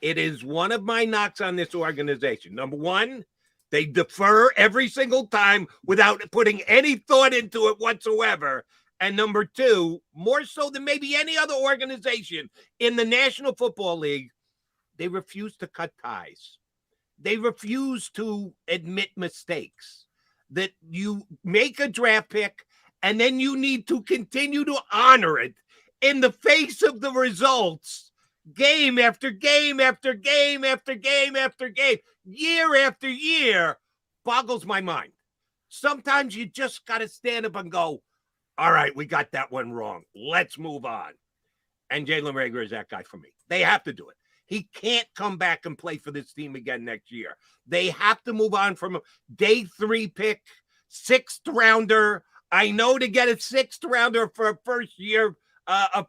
It is one of my knocks on this organization. Number one, they defer every single time without putting any thought into it whatsoever. And number two, more so than maybe any other organization in the National Football League, they refuse to cut ties. They refuse to admit mistakes. That you make a draft pick and then you need to continue to honor it in the face of the results. Game after game after game after game after game, year after year, boggles my mind. Sometimes you just got to stand up and go, all right, we got that one wrong. Let's move on. And Jalen Reagor is that guy for me. They have to do it. He can't come back and play for this team again next year. They have to move on from a day 3 pick, 6th rounder. I know to get a 6th rounder for a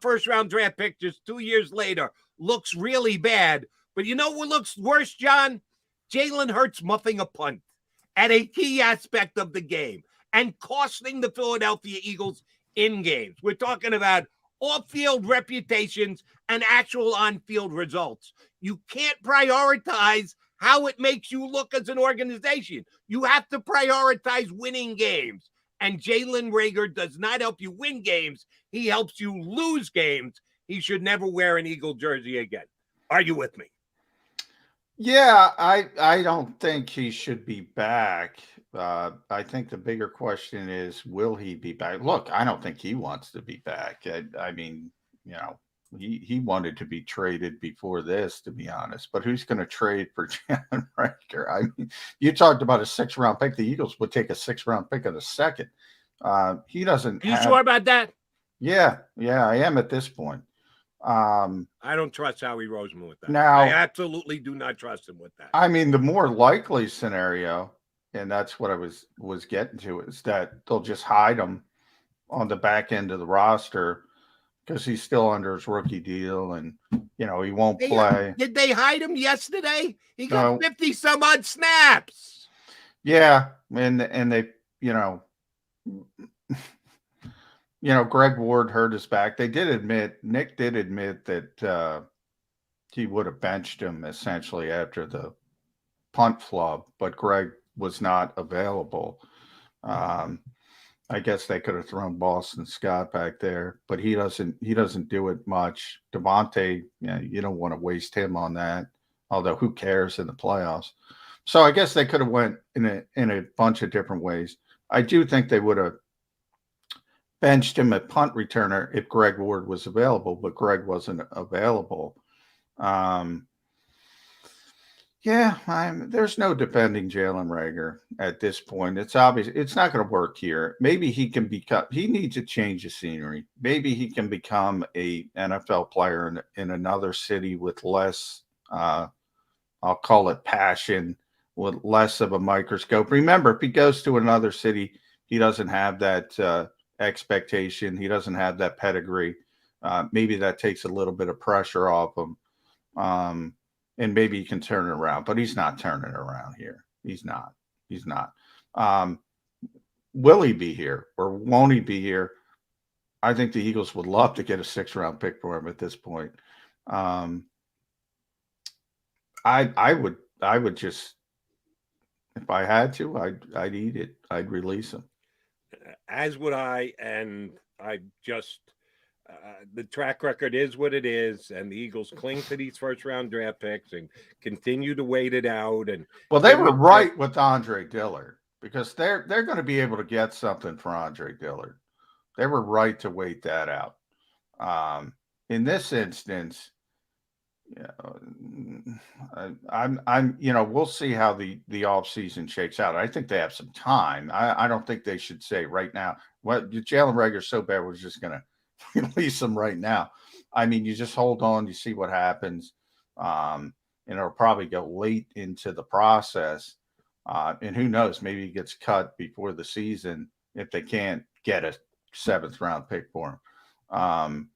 first round draft pick just 2 years later looks really bad. But you know what looks worse, John? Jalen Hurts muffing a punt at a key aspect of the game and costing the Philadelphia Eagles in games. We're talking about off-field reputations and actual on-field results. You can't prioritize how it makes you look as an organization. You have to prioritize winning games. And Jalen Reagor does not help you win games. He helps you lose games. He should never wear an Eagle jersey again. Are you with me? Yeah, I don't think he should be back. I think the bigger question is, will he be back? Look, I don't think he wants to be back. I mean, you know, he wanted to be traded before this, to be honest. But who's going to trade for Jalen Reagor? I mean, you talked about a 6th round pick. The Eagles would take a 6th round pick in a second. He doesn't. You sure about that? Yeah, I am at this point. I don't trust Howie Roseman with that. Now, I absolutely do not trust him with that. I mean, the more likely scenario, and that's what I was getting to, is that they'll just hide him on the back end of the roster because he's still under his rookie deal, and you know he won't play. Did they hide him yesterday? He got 50 some odd snaps. Yeah, and they, Greg Ward hurt his back. Nick did admit that he would have benched him essentially after the punt flub, but Greg was not available. I guess they could have thrown Boston Scott back there, but he doesn't do it much. Devontae, you don't want to waste him on that. Although who cares in the playoffs? So I guess they could have went in a bunch of different ways. I do think they would have benched him at punt returner if Greg Ward was available, but Greg wasn't available. Yeah, there's no defending Jalen Reagor at this point. It's obvious it's not going to work here. Maybe he can become. He needs to change the scenery. Maybe he can become a NFL player in another city with less. I'll call it passion, with less of a microscope. Remember, if he goes to another city, he doesn't have that expectation. He doesn't have that pedigree. Maybe that takes a little bit of pressure off him. And maybe he can turn it around, but he's not turning it around here. He's not. He's not. Will he be here or won't he be here? I think the Eagles would love to get a 6th-round pick for him at this point. I would just, if I had to, I'd eat it. I'd release him. As would I, and I just the track record is what it is, and the Eagles cling to these first-round draft picks and continue to wait it out. And well, they were right with Andre Dillard because they're going to be able to get something for Andre Dillard. They were right to wait that out. In this instance, we'll see how the offseason shakes out. I think they have some time. I don't think they should say right now, well, Jalen Reagor's so bad, we're just going to release him right now. I mean, you just hold on, you see what happens. And it'll probably go late into the process. And who knows, maybe he gets cut before the season if they can't get a 7th-round pick for him.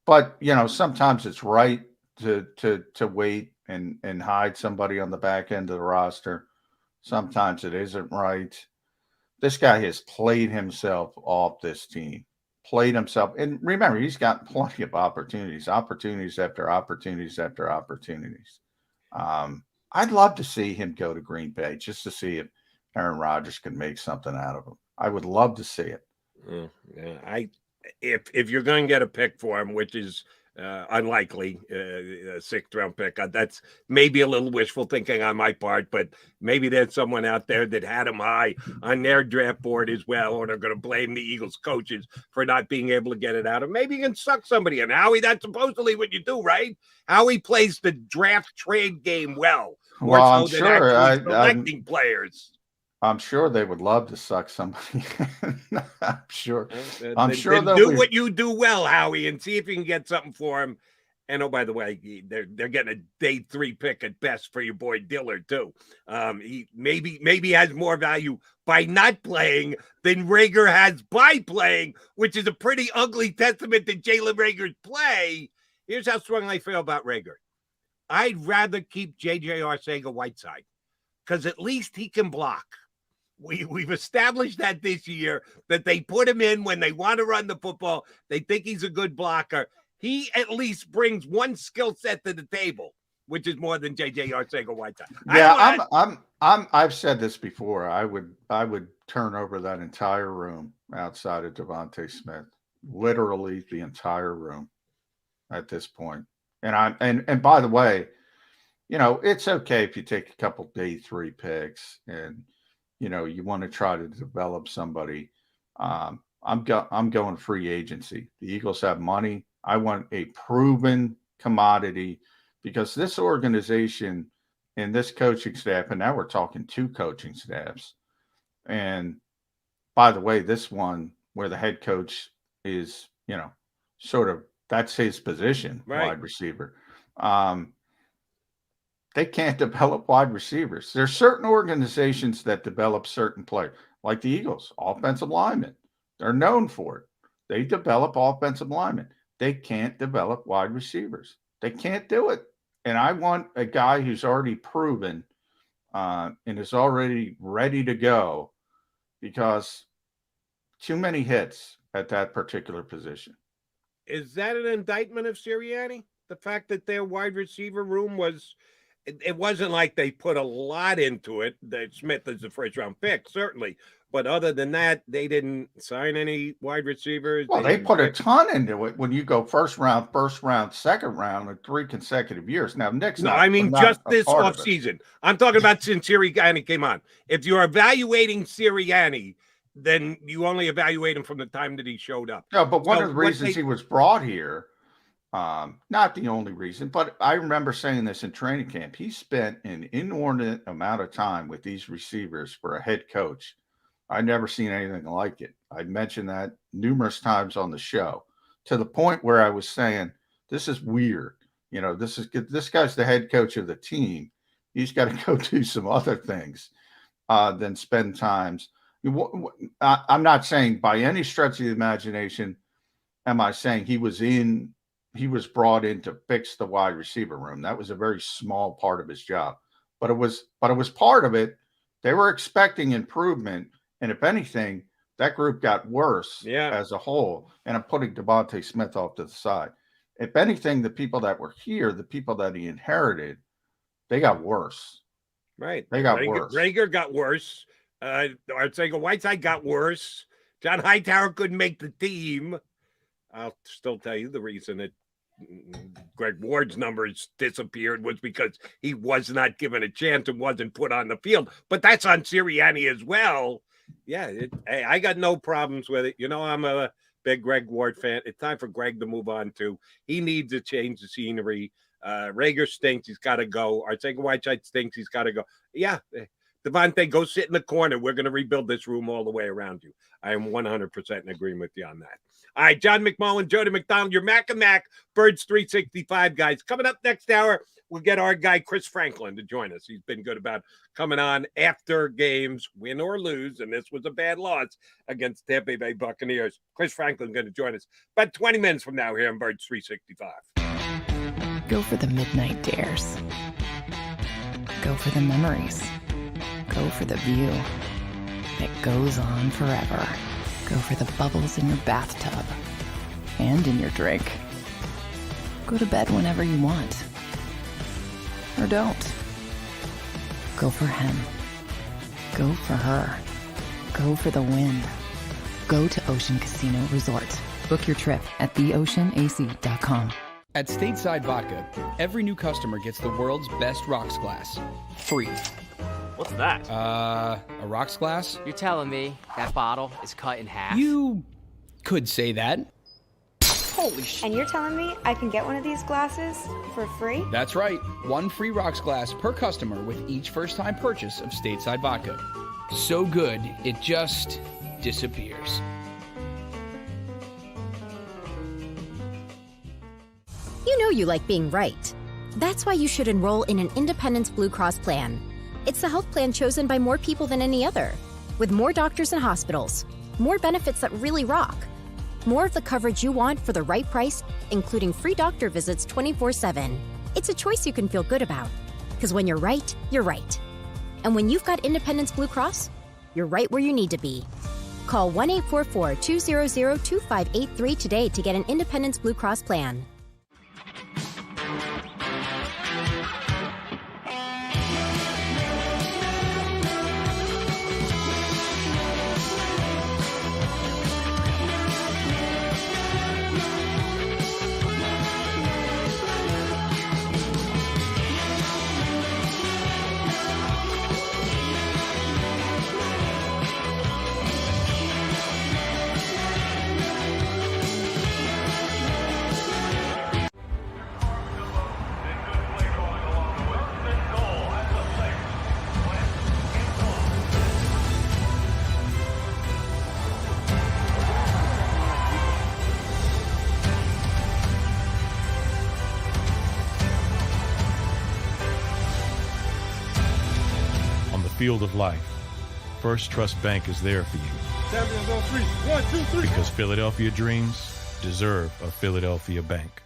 But, sometimes it's right to wait and hide somebody on the back end of the roster. Sometimes it isn't right. This guy has played himself off this team. And remember, he's got plenty of opportunities after opportunities after opportunities. I'd love to see him go to Green Bay just to see if Aaron Rodgers can make something out of him. I would love to see it. If you're going to get a pick for him, which is unlikely, a 6th-round pick, that's maybe a little wishful thinking on my part, but maybe there's someone out there that had him high on their draft board as well, or they're going to blame the Eagles coaches for not being able to get it out of. Maybe you can suck somebody in. Howie, that's supposedly what you do, right? Howie plays the draft trade game well. Well, I'm sure selecting players. I'm sure they would love to suck somebody. I'm sure. Then do what you do well, Howie, and see if you can get something for him. And oh, by the way, they're getting a day 3 pick at best for your boy Dillard too. He maybe has more value by not playing than Reagor has by playing, which is a pretty ugly testament to Jalen Reagor's play. Here's how strong I feel about Reagor. I'd rather keep J.J. Arcega-Whiteside because at least he can block. We've established that this year, that they put him in when they want to run the football. They think he's a good blocker. He at least brings one skill set to the table, which is more than J.J. Arcega-Whiteside. Yeah, I've said this before. I would turn over that entire room outside of Devontae Smith, literally the entire room at this point. And by the way, it's okay if you take a couple day 3 picks and you want to try to develop somebody. I'm going free agency. The Eagles have money. I want a proven commodity because this organization and this coaching staff, and now we're talking 2 coaching staffs. And by the way, this one where the head coach is, sort of, that's his position, right. Wide receiver. They can't develop wide receivers. There's certain organizations that develop certain players, like the Eagles, offensive linemen. They're known for it. They develop offensive linemen. They can't develop wide receivers. They can't do it. And I want a guy who's already proven and is already ready to go because too many hits at that particular position. Is that an indictment of Sirianni? The fact that their wide receiver room was... It wasn't like they put a lot into it. That Smith is a 1st-round pick, certainly. But other than that, they didn't sign any wide receivers. Well, they put a ton into it when you go first round, 2nd round in 3 consecutive years. Now, Nick's no, not. I mean, just this offseason. I'm talking about since Sirianni came on. If you're evaluating Sirianni, then you only evaluate him from the time that he showed up. No, but one of the reasons he was brought here Not the only reason, but I remember saying this in training camp. He spent an inordinate amount of time with these receivers for a head coach. I've never seen anything like it. I mentioned that numerous times on the show, to the point where I was saying, this is weird. This guy's the head coach of the team. He's got to go do some other things than spend times. I'm not saying by any stretch of the imagination am I saying he was brought in to fix the wide receiver room. That was a very small part of his job, but it was part of it. They were expecting improvement, and if anything, that group got worse as a whole. And I'm putting Devontae Smith off to the side. If anything, the people that were here, the people that he inherited, they got worse. Right. They got worse. Reagor got worse. Whiteside got worse. John Hightower couldn't make the team. I'll still tell you the reason that Greg Ward's numbers disappeared was because he was not given a chance and wasn't put on the field. But that's on Sirianni as well. Yeah, I got no problems with it. I'm a big Greg Ward fan. It's time for Greg to move on too. He needs to change the scenery. Reagor stinks. He's got to go. Whiteside stinks. He's got to go. Yeah, Devontae, go sit in the corner. We're going to rebuild this room all the way around you. I am 100% in agreement with you on that. All right, John McMullen, Jody McDonald, your Mac and Mac, Birds 365 guys. Coming up next hour, we'll get our guy Chris Franklin to join us. He's been good about coming on after games, win or lose, and this was a bad loss against Tampa Bay Buccaneers. Chris Franklin going to join us about 20 minutes from now here on Birds 365. Go for the midnight dares. Go for the memories. Go for the view that goes on forever. Go for the bubbles in your bathtub and in your drink. Go to bed whenever you want. Or don't. Go for him. Go for her. Go for the win. Go to Ocean Casino Resort. Book your trip at theoceanac.com. At Stateside Vodka, every new customer gets the world's best rocks glass. Free. What's that? A rocks glass? You're telling me that bottle is cut in half? You could say that. Holy shit. And you're telling me I can get one of these glasses for free? That's right. One free rocks glass per customer with each first-time purchase of Stateside Vodka. So good, it just disappears. You know you like being right. That's why you should enroll in an Independence Blue Cross plan. It's the health plan chosen by more people than any other, with more doctors and hospitals, more benefits that really rock, more of the coverage you want for the right price, including free doctor visits 24/7. It's a choice you can feel good about, because when you're right, you're right. And when you've got Independence Blue Cross, you're right where you need to be. Call 1-844-200-2583 today to get an Independence Blue Cross plan. Field of life, First Trust Bank is there for you. Champions on three. 1, 2, 3. Because Philadelphia dreams deserve a Philadelphia bank.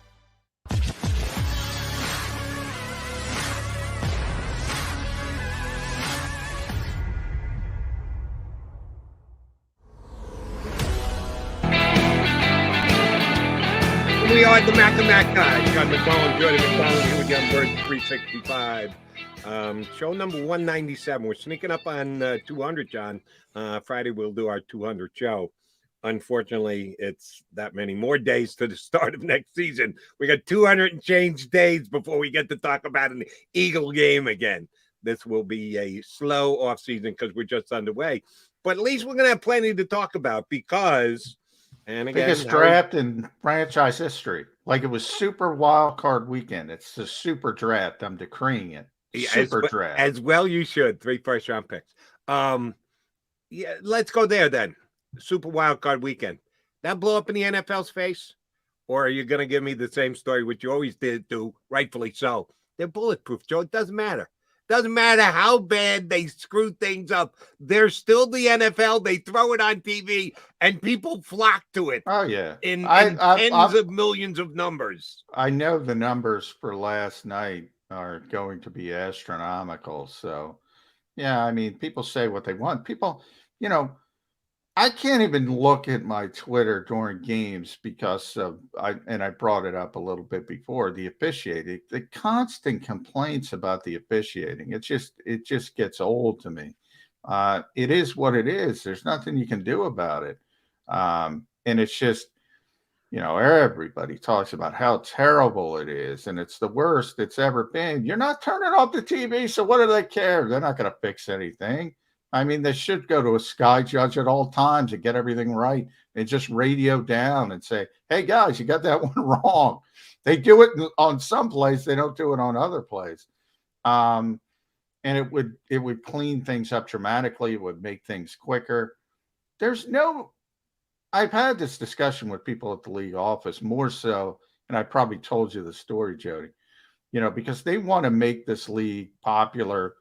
We are the Mac and Mac guys. John McMullen, Jody McDonald here with you on Birds 365. Show number 197. We're sneaking up on 200, John. Friday we'll do our 200 show. Unfortunately, it's that many more days to the start of next season. We got 200 and change days before we get to talk about an Eagle game again. This will be a slow offseason because we're just underway. But at least we're going to have plenty to talk about because, and again, biggest draft in franchise history. Like it was super wild card weekend. It's the super draft. I'm decreeing it. Super draft. As well you should. 3 first-round picks. Yeah, let's go there then. Super wild card weekend. That blow up in the NFL's face? Or are you going to give me the same story, which you always did do, rightfully so? They're bulletproof, Joe. It doesn't matter. Doesn't matter how bad they screw things up. They're still the NFL. They throw it on TV, and people flock to it. Oh, yeah. In tens of millions of numbers. I know the numbers for last night are going to be astronomical. So, yeah, I mean, people say what they want. People, I can't even look at my Twitter during games because I brought it up a little bit before, the officiating, the constant complaints about the officiating. It just gets old to me. It is what it is. There's nothing you can do about it. And it's just, everybody talks about how terrible it is, and it's the worst it's ever been. You're not turning off the TV, so what do they care? They're not going to fix anything. I mean, they should go to a sky judge at all times and get everything right and just radio down and say, hey, guys, you got that one wrong. They do it on some plays. They don't do it on other plays. And it would clean things up dramatically. It would make things quicker. I've had this discussion with people at the league office more so, and I probably told you the story, Jody, because they want to make this league popular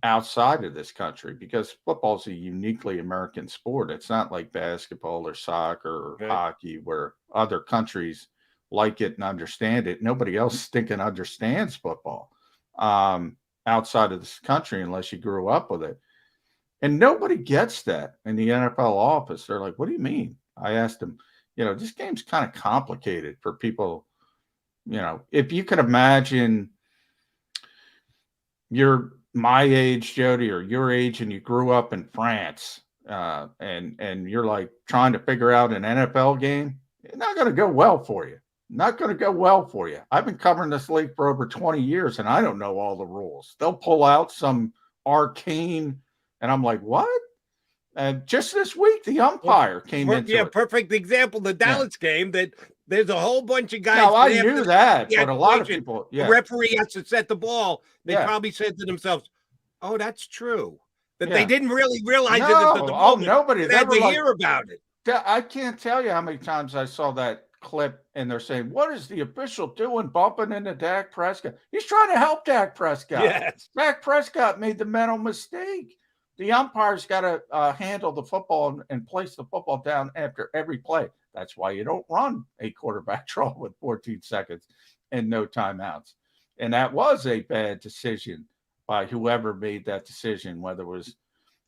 outside of this country, because football is a uniquely American sport. It's not like basketball or soccer or hockey where other countries like it and understand it. Nobody else stinking understands football outside of this country unless you grew up with it. And nobody gets that in the NFL office. They're like, what do you mean? I asked them, this game's kind of complicated for people. If you could imagine you're my age, Jody, or your age, and you grew up in France, and you're like trying to figure out an NFL game, it's not going to go well for you. Not going to go well for you. I've been covering this league for over 20 years, and I don't know all the rules. They'll pull out some arcane, and I'm like, what? And just this week, the umpire came into it. Perfect example. The Dallas game, that there's a whole bunch of guys. No, I knew that, but a lot of people. The referee has to set the ball. They probably said to themselves, "Oh, that's true." That they didn't really realize it at the moment. Nobody had to hear about it. I can't tell you how many times I saw that clip, and they're saying, "What is the official doing, bumping into Dak Prescott?" He's trying to help Dak Prescott. Yes. Dak Prescott made the mental mistake. The umpire's got to handle the football and place the football down after every play. That's why you don't run a quarterback draw with 14 seconds and no timeouts. And that was a bad decision by whoever made that decision, whether it was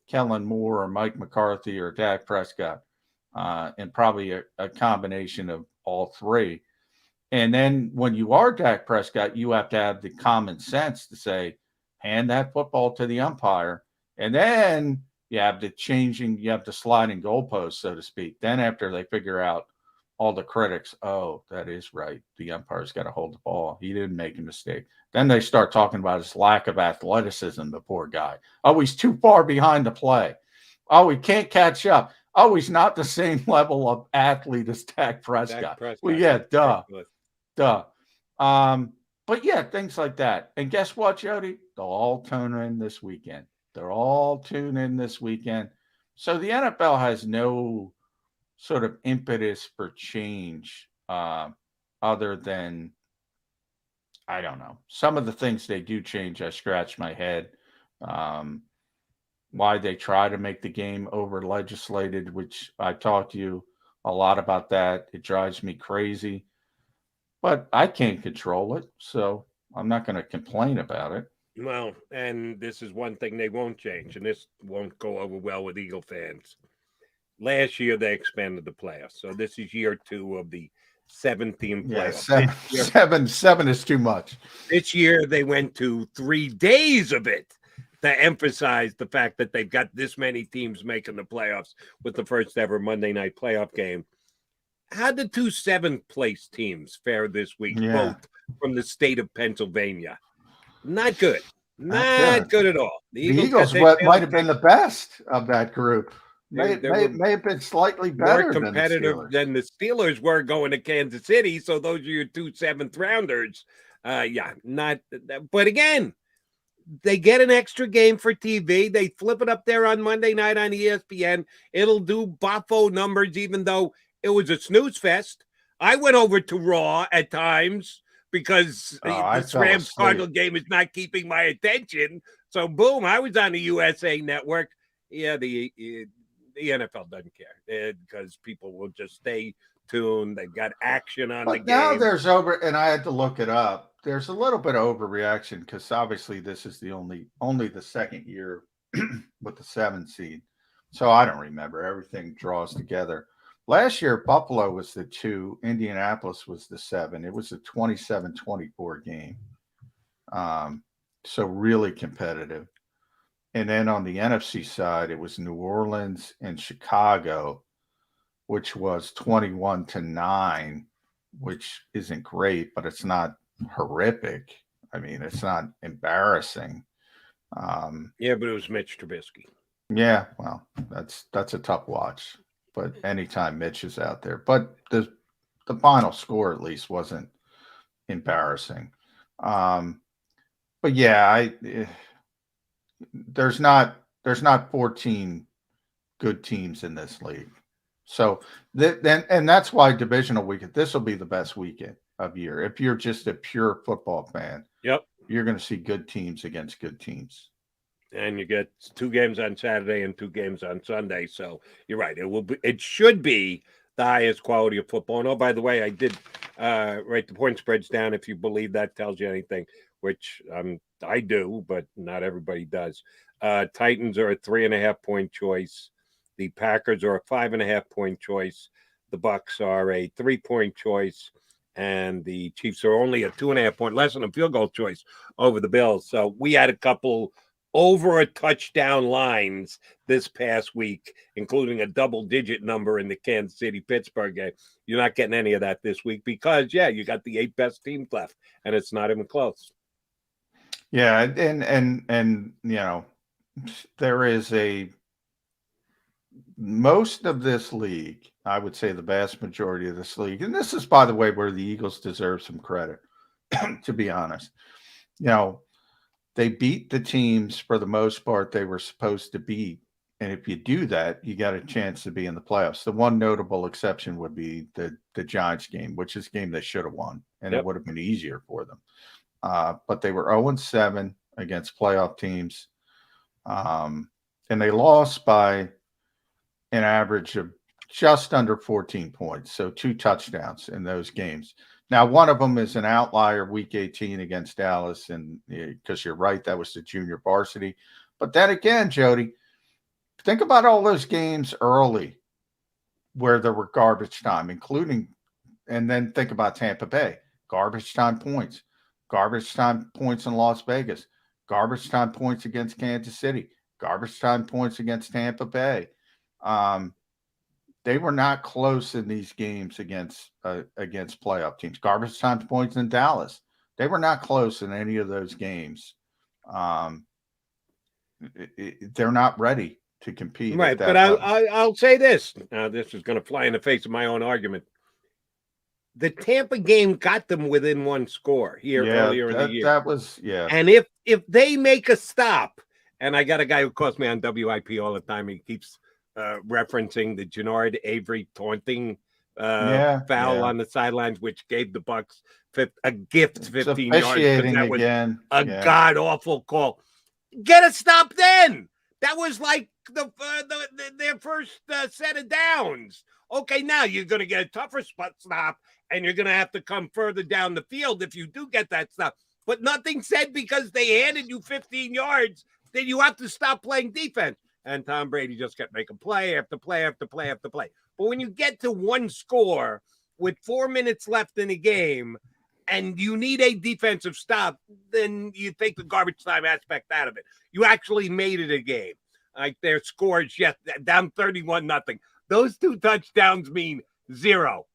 Kellen Moore or Mike McCarthy or Dak Prescott, and probably a combination of all three. And then when you are Dak Prescott, you have to have the common sense to say, hand that football to the umpire. And then you have the sliding goalposts, so to speak. Then after they figure out all the critics, oh, that is right. The umpire's got to hold the ball. He didn't make a mistake. Then they start talking about his lack of athleticism, the poor guy. Oh, he's too far behind the play. Oh, he can't catch up. Oh, he's not the same level of athlete as Dak Prescott. Well, yeah, duh. But yeah, things like that. And guess what, Jody? They'll all tune in this weekend. They're all tuned in this weekend. So the NFL has no sort of impetus for change other than, I don't know. Some of the things they do change, I scratch my head. Why they try to make the game over legislated, which I talked to you a lot about that. It drives me crazy. But I can't control it, so I'm not going to complain about it. Well, and this is one thing they won't change, and this won't go over well with Eagle fans. Last year, they expanded the playoffs. So this is year 2 of the 7-team playoffs. Seven is too much. This year, they went to 3 days of it to emphasize the fact that they've got this many teams making the playoffs with the first ever Monday night playoff game. How did 2 7th-place teams fare this week, both from the state of Pennsylvania? Not good. Not good at all. The Eagles might have been the best of that group. May have been slightly more better competitive than than the Steelers were going to Kansas City. So those are your 2 7th rounders. Not. But again, they get an extra game for TV. They flip it up there on Monday night on ESPN. It'll do Buffo numbers, even though it was a snooze fest. I went over to Raw at times because the Rams Cardinal game is not keeping my attention. So boom, I was on the USA Network. Yeah, the NFL doesn't care because people will just stay tuned. They've got action on the game. Now and I had to look it up. There's a little bit of overreaction because obviously this is the only the second year with the 7 seed. So I don't remember. Everything draws together. Last year, Buffalo was the 2, Indianapolis was the 7. It was a 27-24 game. So really competitive. And then on the NFC side, it was New Orleans and Chicago, which was 21-9, which isn't great, but it's not horrific. I mean, it's not embarrassing. Yeah, but it was Mitch Trubisky. Yeah, well, that's a tough watch. But anytime Mitch is out there, but the final score at least wasn't embarrassing. But yeah, there's not 14 good teams in this league. So and that's why divisional weekend. This will be the best weekend of year. If you're just a pure football fan, yep, you're going to see good teams against good teams. And you get 2 games on Saturday and 2 games on Sunday. So you're right. It should be the highest quality of football. And oh, by the way, I did write the point spreads down. If you believe that tells you anything, which I do, but not everybody does. Titans are a 3.5-point choice. The Packers are a 5.5-point choice. The Bucks are a 3-point choice. And the Chiefs are only a 2.5-point, less than a field goal choice over the Bills. So we had a couple over a touchdown lines this past week, including a double-digit number in the Kansas City-Pittsburgh game. You're not getting any of that this week because, you got the 8 best teams left, and it's not even close. Yeah, and there is most of this league, I would say the vast majority of this league, and this is, by the way, where the Eagles deserve some credit, to be honest. They beat the teams for the most part they were supposed to beat. And if you do that, you got a chance to be in the playoffs. The one notable exception would be the Giants game, which is a game they should have won, and it would have been easier for them. But they were 0-7 against playoff teams. And they lost by an average of just under 14 points. So 2 touchdowns in those games. Now, one of them is an outlier, Week 18 against Dallas, and because you're right, that was the junior varsity. But then again, Jody, think about all those games early where there were garbage time, and then think about Tampa Bay, garbage time points in Las Vegas, garbage time points against Kansas City, garbage time points against Tampa Bay. They were not close in these games against playoff teams. Garbage time points in Dallas. They were not close in any of those games. They're not ready to compete. Right, but I'll say this. Now, this is going to fly in the face of my own argument. The Tampa game got them within 1 score earlier in the year. That was, And if they make a stop, and I got a guy who calls me on WIP all the time. He keeps referencing the Jannard Avery taunting foul on the sidelines, which gave the Bucks a gift 15 yards. That was a god-awful call. Get a stop then. That was like their first set of downs. Okay, now you're going to get a tougher stop, and you're going to have to come further down the field if you do get that stop. But nothing said because they handed you 15 yards that you have to stop playing defense. And Tom Brady just kept making play after play after play after play. But when you get to 1 score with 4 minutes left in the game and you need a defensive stop, then you take the garbage time aspect out of it. You actually made it a game. Like their scores, down 31-0. Those 2 touchdowns mean 0,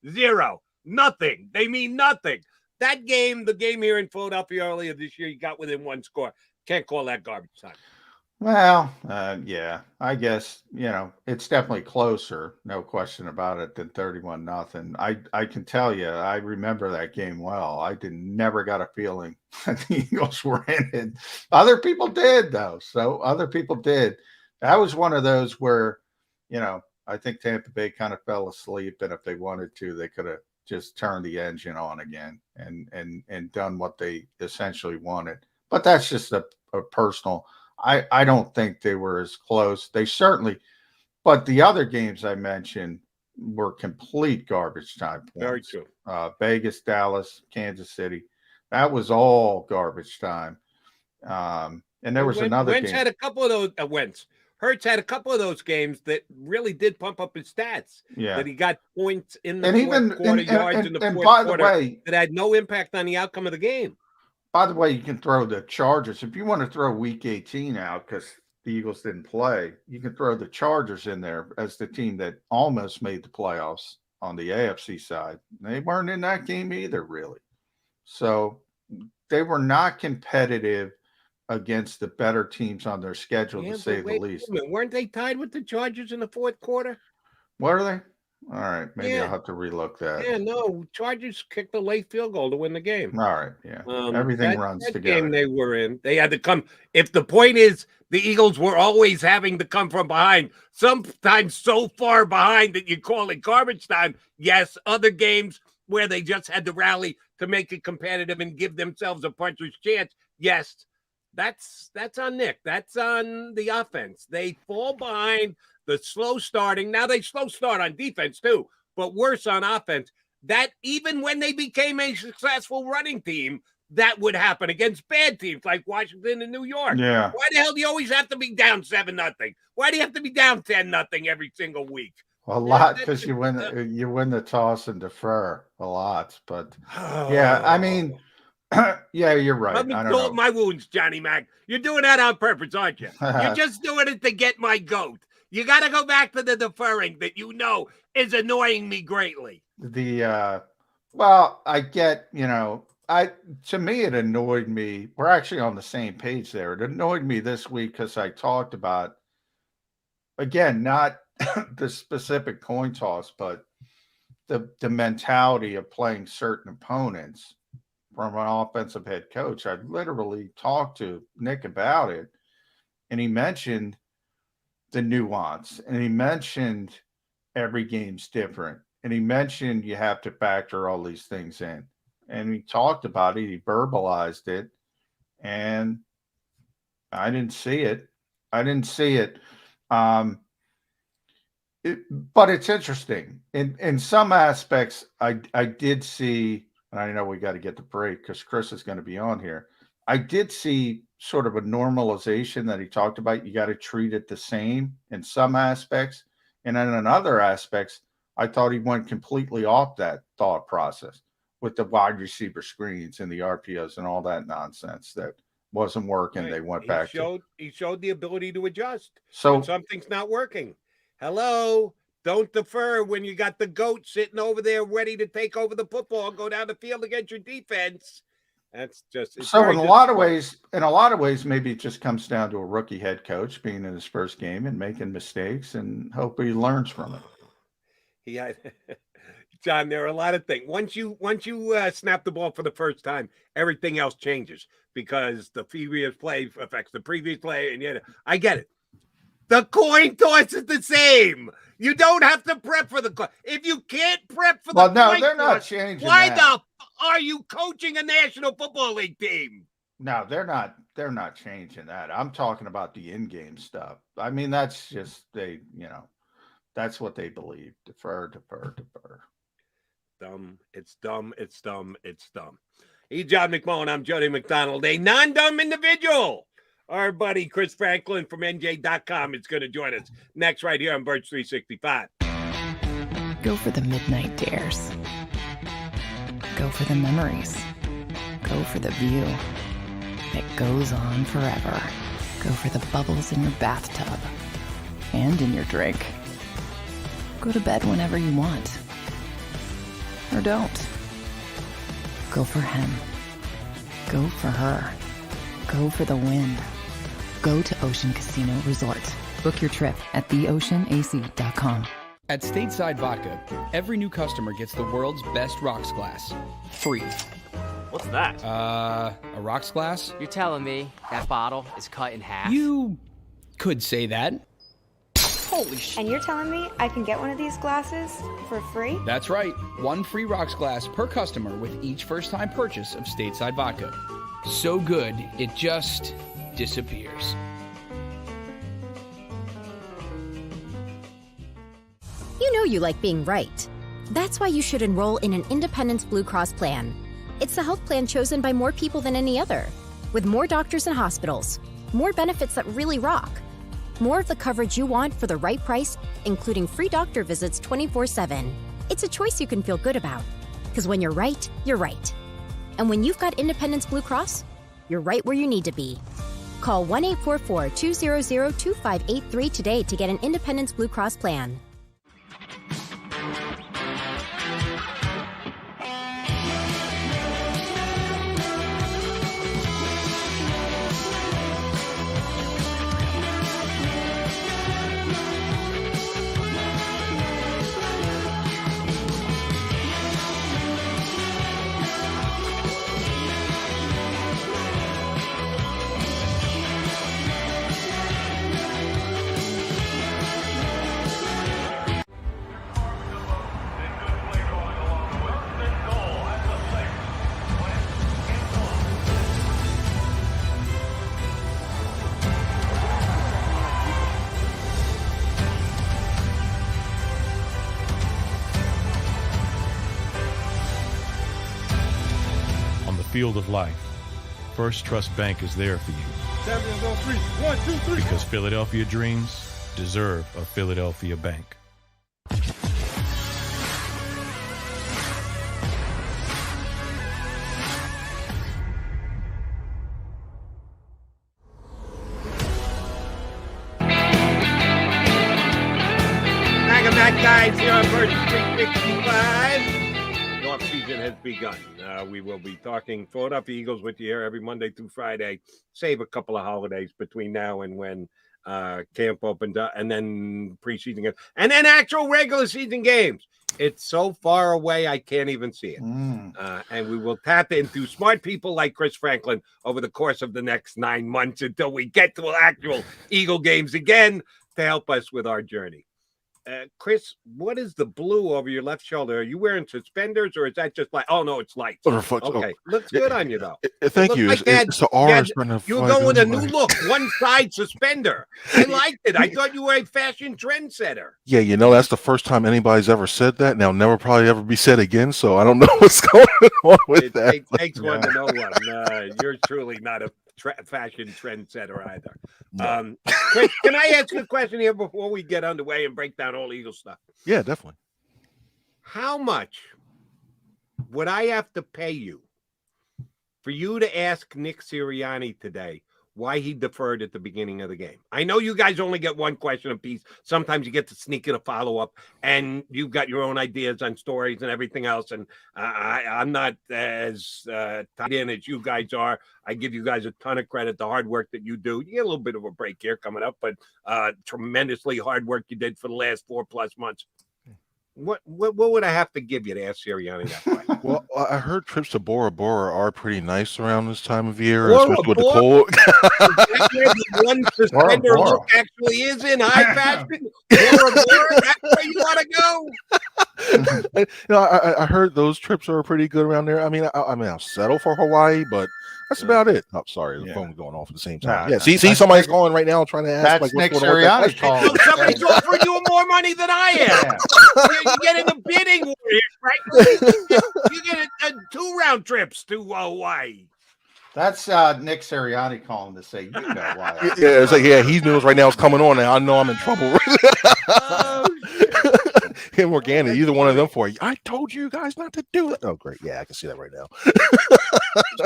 nothing. They mean nothing. That game, the game here in Philadelphia earlier this year, you got within 1 score. Can't call that garbage time. Well, yeah, I guess, it's definitely closer, no question about it, than 31-0. I can tell you, I remember that game well. I never got a feeling that the Eagles were in it. Other people did, though. So other people did. That was one of those where, I think Tampa Bay kind of fell asleep, and if they wanted to, they could have just turned the engine on again and done what they essentially wanted. But that's just a personal. I don't think they were as close. They certainly, but the other games I mentioned were complete garbage time points. Very true. Vegas, Dallas, Kansas City, that was all garbage time. And there was another Wentz game. had a couple of those. Hurts had a couple of those games that really did pump up his stats. Yeah, that he got points in the and fourth even quarter, yards in the and fourth by the quarter way, that had no impact on the outcome of the game. By the way, you can throw the Chargers. If you want to throw Week 18 out because the Eagles didn't play, you can throw the Chargers in there as the team that almost made the playoffs on the AFC side. They weren't in that game either, really. So they were not competitive against the better teams on their schedule, to say the least. Weren't they tied with the Chargers in the fourth quarter? Were they? All right, maybe I'll have to relook that. Yeah, no, Chargers kicked a late field goal to win the game. All right, yeah. Everything runs together. Game they were in, they had to come. If the point is the Eagles were always having to come from behind, sometimes so far behind that you call it garbage time. Yes, other games where they just had to rally to make it competitive and give themselves a puncher's chance. Yes, that's on Nick. That's on the offense. They fall behind. The slow starting. Now they slow start on defense too, but worse on offense. That even when they became a successful running team, that would happen against bad teams like Washington and New York. Yeah. Why the hell do you always have to be down 7-0? Why do you have to be down 10-0 every single week? A lot, because you win the toss and defer a lot. But yeah, I mean, yeah, you're right. Let me call my wounds, Johnny Mac. You're doing that on purpose, aren't you? You're just doing it to get my goat. You got to go back to the deferring that is annoying me greatly. Well, I get, to me, it annoyed me. We're actually on the same page there. It annoyed me this week because I talked about, again, not the specific coin toss, but the mentality of playing certain opponents from an offensive head coach. I literally talked to Nick about it, and he mentioned the nuance, and he mentioned every game's different, and he mentioned you have to factor all these things in, and he talked about it, he verbalized it, and I didn't see it. But it's interesting in some aspects. I did see, and I know we got to get the break because Chris is going to be on here. I did see sort of a normalization that he talked about. You got to treat it the same in some aspects. And then in other aspects, I thought he went completely off that thought process with the wide receiver screens and the RPOs and all that nonsense that wasn't working. They went back. He showed the ability to adjust. So when something's not working. Hello. Don't defer when you got the GOAT sitting over there ready to take over the football and go down the field against your defense. That's just so in a lot of ways, maybe it just comes down to a rookie head coach being in his first game and making mistakes and hope he learns from it. Yeah, John, there are a lot of things. Once you snap the ball for the first time, everything else changes because the previous play affects the previous play. And I get it. The coin toss is the same. You don't have to prep for the coin. If you can't prep for the coin toss, they're not changing. Why the are you coaching a National Football League team? No, they're not. They're not changing that. I'm talking about the in-game stuff. I mean, that's just that's what they believe. Defer. Dumb. It's dumb. It's dumb. It's dumb. He's John McMullen. I'm Jody McDonald, a non-dumb individual. Our buddy Chris Franklin from NJ.com is going to join us next right here on Birds 365. Go for the midnight dares. Go for the memories. Go for the view that goes on forever. Go for the bubbles in your bathtub and in your drink. Go to bed whenever you want. Or don't. Go for him. Go for her. Go for the win. go to Ocean Casino Resort. Book your trip at theoceanac.com. At Stateside Vodka, every new customer gets the world's best rocks glass. Free. What's that? A rocks glass? You're telling me that bottle is cut in half? You could say that. Holy shit. And you're telling me I can get one of these glasses for free? That's right. One free rocks glass per customer with each first-time purchase of Stateside Vodka. So good, it just disappears. You know you like being right. That's why you should enroll in an Independence Blue Cross plan. It's the health plan chosen by more people than any other, with more doctors and hospitals, more benefits that really rock, more of the coverage you want for the right price, including free doctor visits 24/7. It's a choice you can feel good about, because when you're right, you're right. And when you've got Independence Blue Cross, you're right where you need to be. Call 1-844-200-2583 today to get an Independence Blue Cross plan. Field of life, First Trust Bank is there for you. Champions on 3. 1, 2, 3. Because Philadelphia dreams deserve a Philadelphia bank. Welcome back, guys, here on First 365. The offseason has begun. We will be talking Philadelphia Eagles with you here every Monday through Friday. Save a couple of holidays between now and when camp opened up, and then preseason games, and then actual regular season games. It's so far away, I can't even see it. And we will tap into smart people like Chris Franklin over the course of the next 9 months until we get to actual Eagle games again to help us with our journey. Chris, what is the blue over your left shoulder? Are you wearing suspenders, or is that just like? Oh no, it's light. Okay, looks good on you though. Thank you. Like it's the R. You were going with a new look, one side suspender. I liked it. I thought you were a fashion trendsetter. Yeah, you know that's the first time anybody's ever said that. Now, never probably ever be said again. So I don't know what's going on with that. It takes one to know one. You're truly not a fashion trendsetter either. No. Chris, can I ask you a question here before we get underway and break down all Eagle stuff? Yeah, definitely. How much would I have to pay you for you to ask Nick Sirianni today why he deferred at the beginning of the game? I know you guys only get one question apiece. Sometimes you get to sneak in a follow-up, and you've got your own ideas on stories and everything else, and I'm not as tied in as you guys are. I give you guys a ton of credit, the hard work that you do. You get a little bit of a break here coming up, but tremendously hard work you did for the last 4+ months. What would I have to give you to ask Sirianni that question? Well, I heard trips to Bora Bora are pretty nice around this time of year, Bora especially with the Bora? cold. One suspender Bora. look actually is in high fashion. Bora Bora, that's where you want to go. You know, I heard those trips are pretty good around there. I mean, I'll settle for Hawaii, but that's about it. Oh, sorry, the phone's going off at the same time. Nah, see, somebody's calling right now trying to ask. That's like, Nick what's going on with Sirianni that calling. So somebody's offering you more money than I am. You get in the bidding war here, right? You get a 2 round trips to Hawaii. That's Nick Sirianni calling to say, you know why. Yeah, it's like, yeah, he knows right now it's coming on, and I know I'm in trouble. Him or Gannon, either one of them for you. I told you guys not to do it. Oh, great. Yeah, I can see that right now.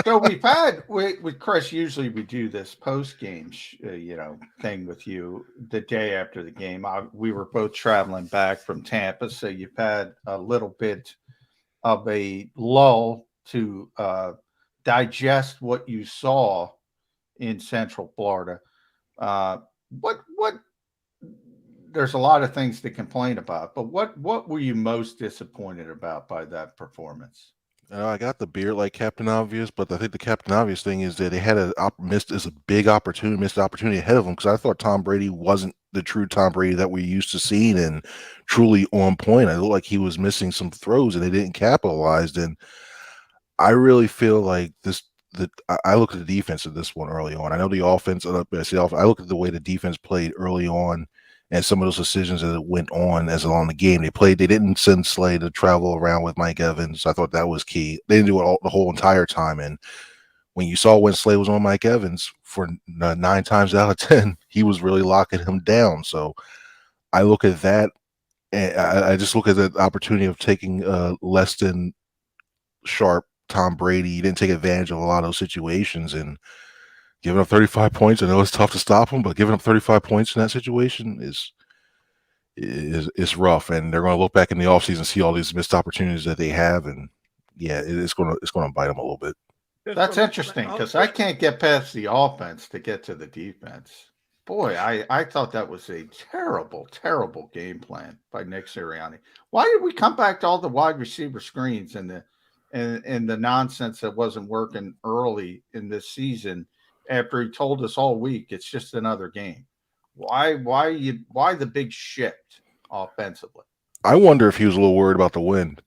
So we've had with Chris. Usually we do this post game, thing with you the day after the game. We were both traveling back from Tampa, so you've had a little bit of a lull to digest what you saw in Central Florida. What there's a lot of things to complain about, but what were you most disappointed about by that performance? I got the beard like Captain Obvious, but I think the Captain Obvious thing is that they had a missed opportunity ahead of them, because I thought Tom Brady wasn't the true Tom Brady that we used to seeing and truly on point. I looked like he was missing some throws and they didn't capitalize. And I really feel like I look at the defense of this one early on. I know the offense, I look at the way the defense played early on and some of those decisions that went on as along the game. They didn't send Slay to travel around with Mike Evans. I thought that was key. They didn't do it the whole entire time. And when you saw when Slay was on Mike Evans for 9 times out of 10, he was really locking him down. So I look at that, and I just look at the opportunity of taking less than sharp Tom Brady. He didn't take advantage of a lot of those situations, and giving up 35 points. I know it's tough to stop him, but giving up 35 points in that situation is rough. And they're going to look back in the offseason and see all these missed opportunities that they have, and yeah, it's going to bite them a little bit. That's interesting, because I can't get past the offense to get to the defense. Boy, I thought that was a terrible, terrible game plan by Nick Sirianni. Why did we come back to all the wide receiver screens and the nonsense that wasn't working early in this season after he told us all week it's just another game? Why the big shift offensively? I wonder if he was a little worried about the wind.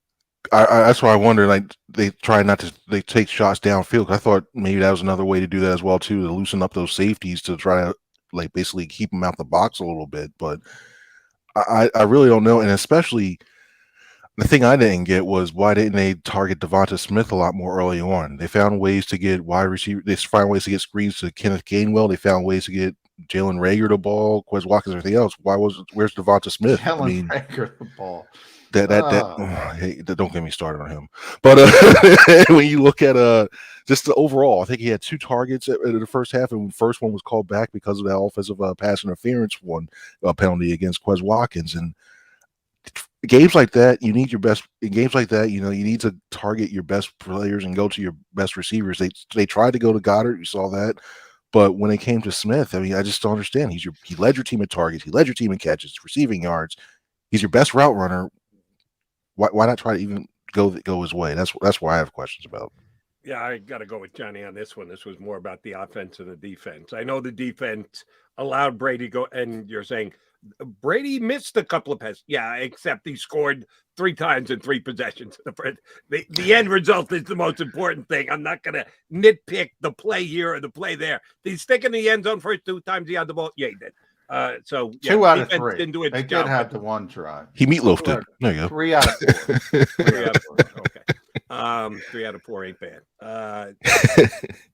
That's why I wonder. Like, they try not to take shots downfield. I thought maybe that was another way to do that as well too, to loosen up those safeties, to try to like basically keep them out the box a little bit. But I really don't know. And especially the thing I didn't get was, why didn't they target Devonta Smith a lot more early on? They found ways to get wide receiver. They found ways to get screens to Kenneth Gainwell. They found ways to get Jalen Reagor the ball, Quez Watkins, everything else. Where's Devonta Smith? Reagor the ball. Don't get me started on him. But when you look at just the overall, I think he had 2 targets in the first half, and the first one was called back because of that offensive pass interference penalty against Quez Watkins. And games like that, you need your best. In games like that, you need to target your best players and go to your best receivers. They tried to go to Goddard, you saw that, but when it came to Smith, I mean, I just don't understand. He led your team in targets, he led your team in catches, receiving yards. He's your best route runner. Why not try to even go his way? That's why I have questions about. Yeah, I got to go with Johnny on this one. This was more about the offense and the defense. I know the defense allowed Brady to go, and you're saying Brady missed a couple of passes. Yeah, except he scored 3 times in 3 possessions. The end result is the most important thing. I'm not going to nitpick the play here or the play there. Did he stick in the end zone first 2 times he had the ball? Yeah, he did. So 2 out of 3. Didn't do its they job. did have the one drive. He meatloafed it. There you go. 3 out of 4. 3 out of 4. Okay. 3 out of 4 ain't bad.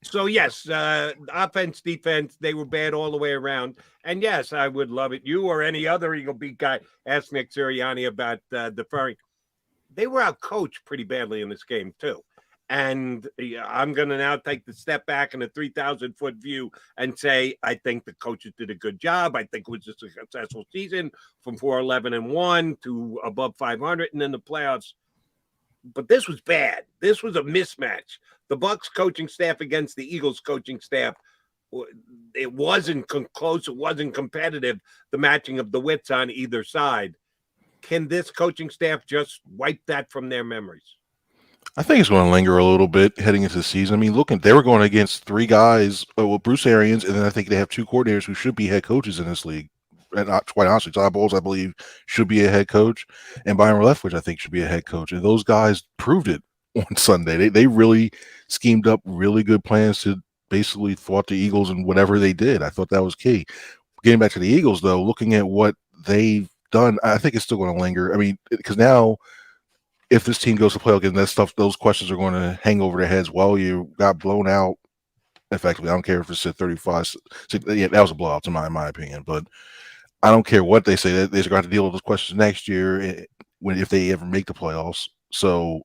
So yes, offense, defense, they were bad all the way around. And yes, I would love it. You or any other Eagle beat guy asked Nick Sirianni about deferring. They were out coached pretty badly in this game too. And I'm going to now take the step back in a 3,000-foot view and say, I think the coaches did a good job. I think it was just a successful season from 4-11-1 to above 500 and in the playoffs. But this was bad. This was a mismatch. The Bucs coaching staff against the Eagles coaching staff, it wasn't close. It wasn't competitive, the matching of the wits on either side. Can this coaching staff just wipe that from their memories? I think it's going to linger a little bit heading into the season. I mean, they were going against 3 guys with Bruce Arians, and then I think they have 2 coordinators who should be head coaches in this league. And quite honestly, Todd Bowles, I believe, should be a head coach, and Byron Leftwich, I think, should be a head coach. And those guys proved it on Sunday. They really schemed up really good plans to basically thwart the Eagles and whatever they did. I thought that was key. Getting back to the Eagles, though, looking at what they've done, I think it's still going to linger. I mean, because now, if this team goes to playoff again, those questions are going to hang over their heads. Well, you got blown out effectively. I don't care if it's at 35. Yeah, that was a blowout, in my opinion. But I don't care what they say. They're going to have to deal with those questions next year if they ever make the playoffs. So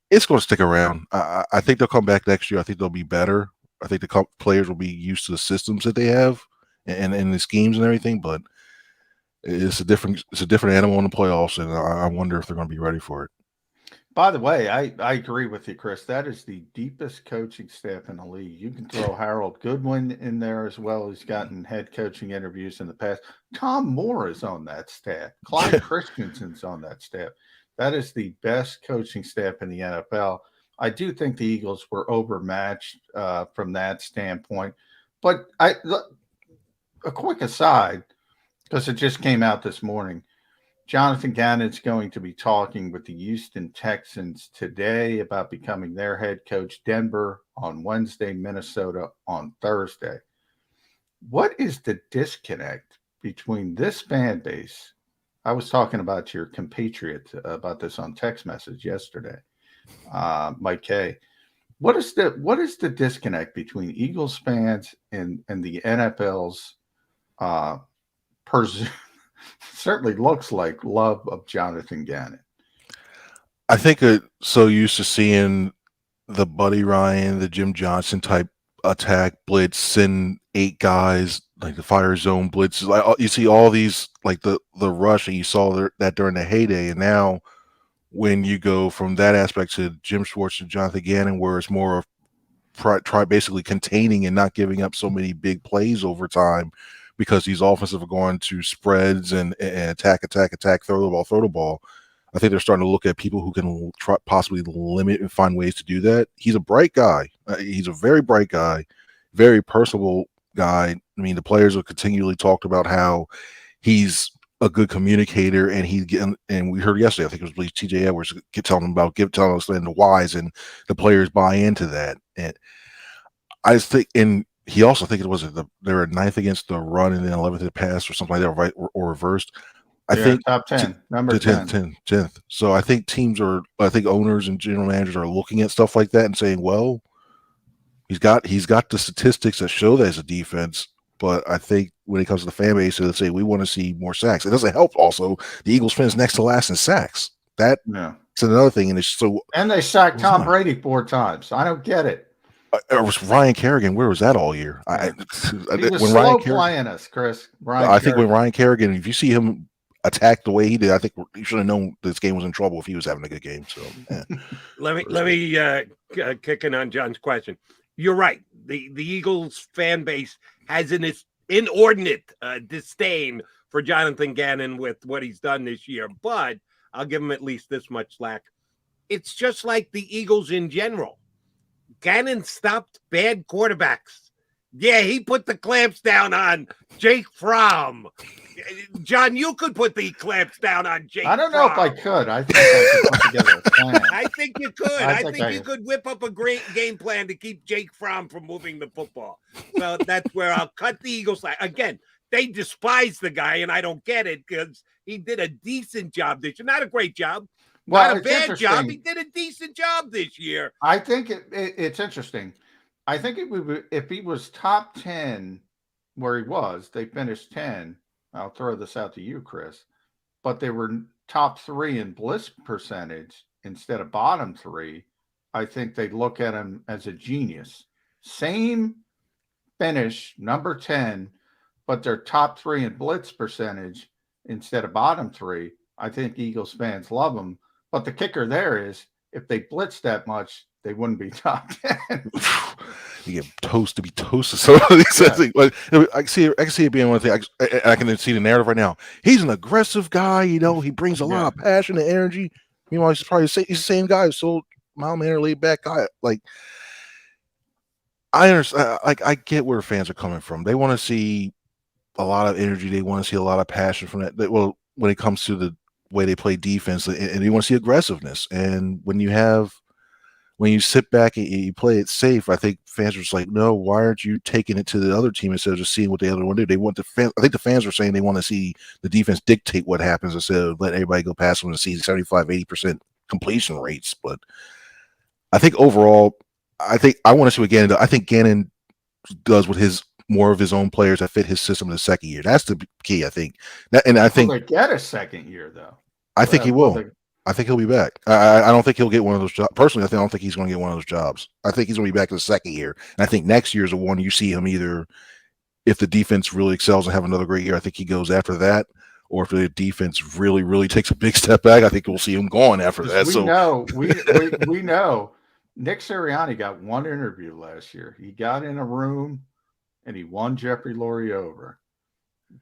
it's going to stick around. I think they'll come back next year. I think they'll be better. I think the players will be used to the systems that they have and the schemes and everything. But it's a different animal in the playoffs, and I wonder if they're going to be ready for it. By the way, I agree with you, Chris. That is the deepest coaching staff in the league. You can throw Harold Goodwin in there as well. He's gotten head coaching interviews in the past. Tom Moore is on that staff. Clyde Christensen's on that staff. That is the best coaching staff in the NFL. I do think the Eagles were overmatched from that standpoint. But a quick aside, because it just came out this morning, Jonathan Gannon's going to be talking with the Houston Texans today about becoming their head coach. Denver on Wednesday, Minnesota on Thursday. What is the disconnect between this fan base? I was talking about your compatriot about this on text message yesterday, Mike K. What is the disconnect between Eagles fans and the NFL's certainly looks like love of Jonathan Gannon? I think so used to seeing the Buddy Ryan, the Jim Johnson type attack blitz, send 8 guys, like the fire zone blitz. Like you see all these, like the rush, and you saw that during the heyday. And now when you go from that aspect to Jim Schwartz and Jonathan Gannon, where it's more of try basically containing and not giving up so many big plays over time, because these offensive are going to spreads and attack, throw the ball. I think they're starting to look at people who can possibly limit and find ways to do that. He's a bright guy. He's a very bright guy, very personable guy. I mean, the players have continually talked about how he's a good communicator, and we heard yesterday, I think it was TJ Edwards telling us the whys, and the players buy into that. And I just think, and he also think they were 9th against the run and then 11th at pass or something like that, right, or reversed. I think top 10, number 10th. So I think owners and general managers are looking at stuff like that and saying, well, he's got the statistics that show that as a defense. But I think when it comes to the fan base, they'll say we want to see more sacks. It doesn't help. Also, the Eagles finish next to last in sacks. That's another thing, and they sacked Tom Brady 4 times. I don't get it. It was Ryan Kerrigan. Where was that all year? He was slow playing us, Chris. I think when Ryan Kerrigan, if you see him attack the way he did, I think you should have known this game was in trouble if he was having a good game. So yeah. let me kick in on John's question. You're right. The Eagles fan base has an inordinate disdain for Jonathan Gannon with what he's done this year, but I'll give him at least this much slack. It's just like the Eagles in general. Gannon stopped bad quarterbacks. Yeah, he put the clamps down on Jake Fromm. John, you could put the clamps down on Jake I don't know Fromm. if I could. I think I could put together a plan. I think you could. I think you could whip up a great game plan to keep Jake Fromm from moving the football. So that's where I'll cut the Eagles. Again, they despise the guy, and I don't get it because he did a decent job this year. Not a great job. Well, not a bad job. He did a decent job this year. I think it's interesting. I think if he was top 10 where he was, they finished 10. I'll throw this out to you, Chris. But they were top 3 in blitz percentage instead of bottom 3. I think they look at him as a genius. Same finish, number 10, but they're top 3 in blitz percentage instead of bottom 3. I think Eagles fans love him. But the kicker there is if they blitz that much, they wouldn't be top 10. You get toasted. So I can see it being one thing. I can see the narrative right now. He's an aggressive guy. He brings a lot of passion and energy. Meanwhile, he's the same guy. So mild-mannered, laid-back guy. Like, I understand. I get where fans are coming from. They want to see a lot of energy. They want to see a lot of passion from that. Well, when it comes to the way they play defense, and they want to see aggressiveness. And when you sit back and you play it safe, I think fans are just like, no, why aren't you taking it to the other team instead of just seeing what the other one do? They want I think the fans are saying they want to see the defense dictate what happens instead of let everybody go past them and see 75-80% completion rates. But I think overall, I want to see what Gannon does. I think Gannon does with more of his own players that fit his system in the second year. That's the key, I think. I think they get a second year though. I think he will. I think he'll be back. I don't think he'll get one of those jobs. Personally, I don't think he's going to get one of those jobs. I think he's going to be back in the second year. And I think next year is the one you see him either, if the defense really excels and have another great year, I think he goes after that, or if the defense really, really takes a big step back, I think we'll see him gone after that. We know Nick Sirianni got one interview last year. He got in a room and he won Jeffrey Lurie over.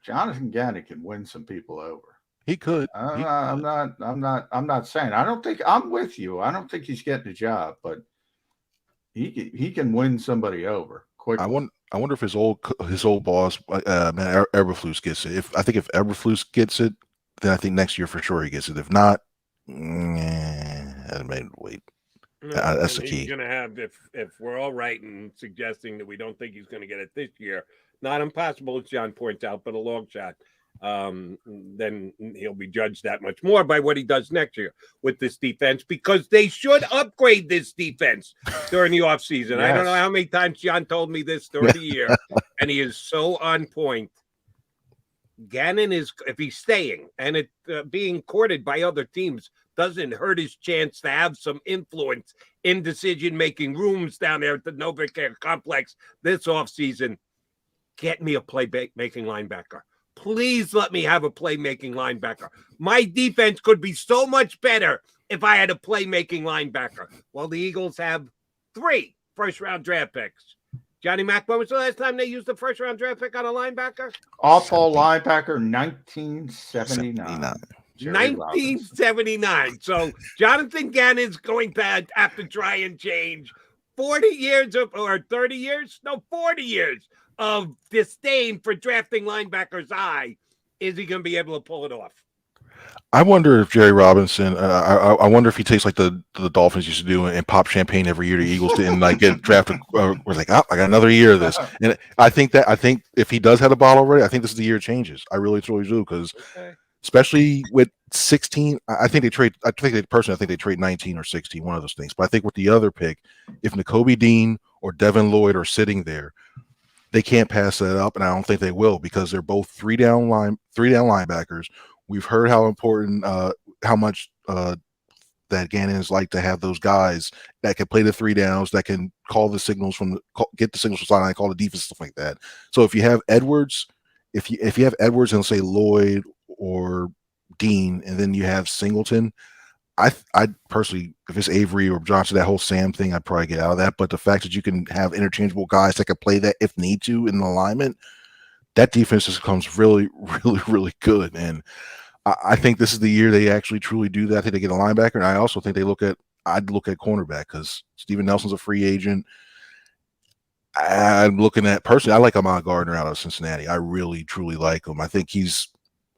Jonathan Gannon can win some people over. He could. I'm not saying. I don't think I'm with you. I don't think he's getting a job, but he can win somebody over quickly. I wonder if his old boss, Eberflus gets it. I think if Eberflus gets it, then I think next year for sure he gets it. If not, I may wait. No, that's the key. He's going to have, if we're all right in suggesting that we don't think he's going to get it this year, not impossible, as John points out, but a long shot. Then he'll be judged that much more by what he does next year with this defense, because they should upgrade this defense during the offseason. Yes. I don't know how many times John told me this during the year, and he is so on point. Gannon is, if he's staying and it being courted by other teams, doesn't hurt his chance to have some influence in decision-making rooms down there at the NovaCare complex this offseason. Get me a playmaking linebacker. Please let me have a playmaking linebacker. My defense could be so much better if I had a playmaking linebacker. Well, the Eagles have 3 first-round draft picks. Johnny Mack, when was the last time they used the first-round draft pick on a linebacker? Off-ball linebacker, 1979. 1979. So Jonathan Gannon's going to have to try and change 40 years or 30 years? No, 40 years of disdain for drafting linebackers. Is he going to be able to pull it off? I wonder if Jerry Robinson, I wonder if he takes like the Dolphins used to do and pop champagne every year. The Eagles didn't like get drafted. We're like, I got another year of this. And I think if he does have a bottle already, I think this is the year it changes. I really truly do, because especially with 16, I think they trade 19 or 16, one of those things. But I think with the other pick, if Nakobe Dean or Devin Lloyd are sitting there, they can't pass that up, and I don't think they will, because they're both three down linebackers. We've heard how important, how much that Gannon's like to have those guys that can play the 3 downs, that can call the signals get the signals from sideline, call the defense, stuff like that. So if you have Edwards, if you have Edwards and say Lloyd or Dean, and then you have Singleton, I personally, if it's Avery or Johnson, that whole Sam thing, I'd probably get out of that. But the fact that you can have interchangeable guys that can play that if need to in the alignment, that defense just becomes really, really, really good. And I think this is the year they actually truly do that. I think they get a linebacker, and I also think I'd look at cornerback, because Steven Nelson's a free agent. I'm looking at, personally, I like Ahmad Gardner out of Cincinnati. I really, truly like him. I think he's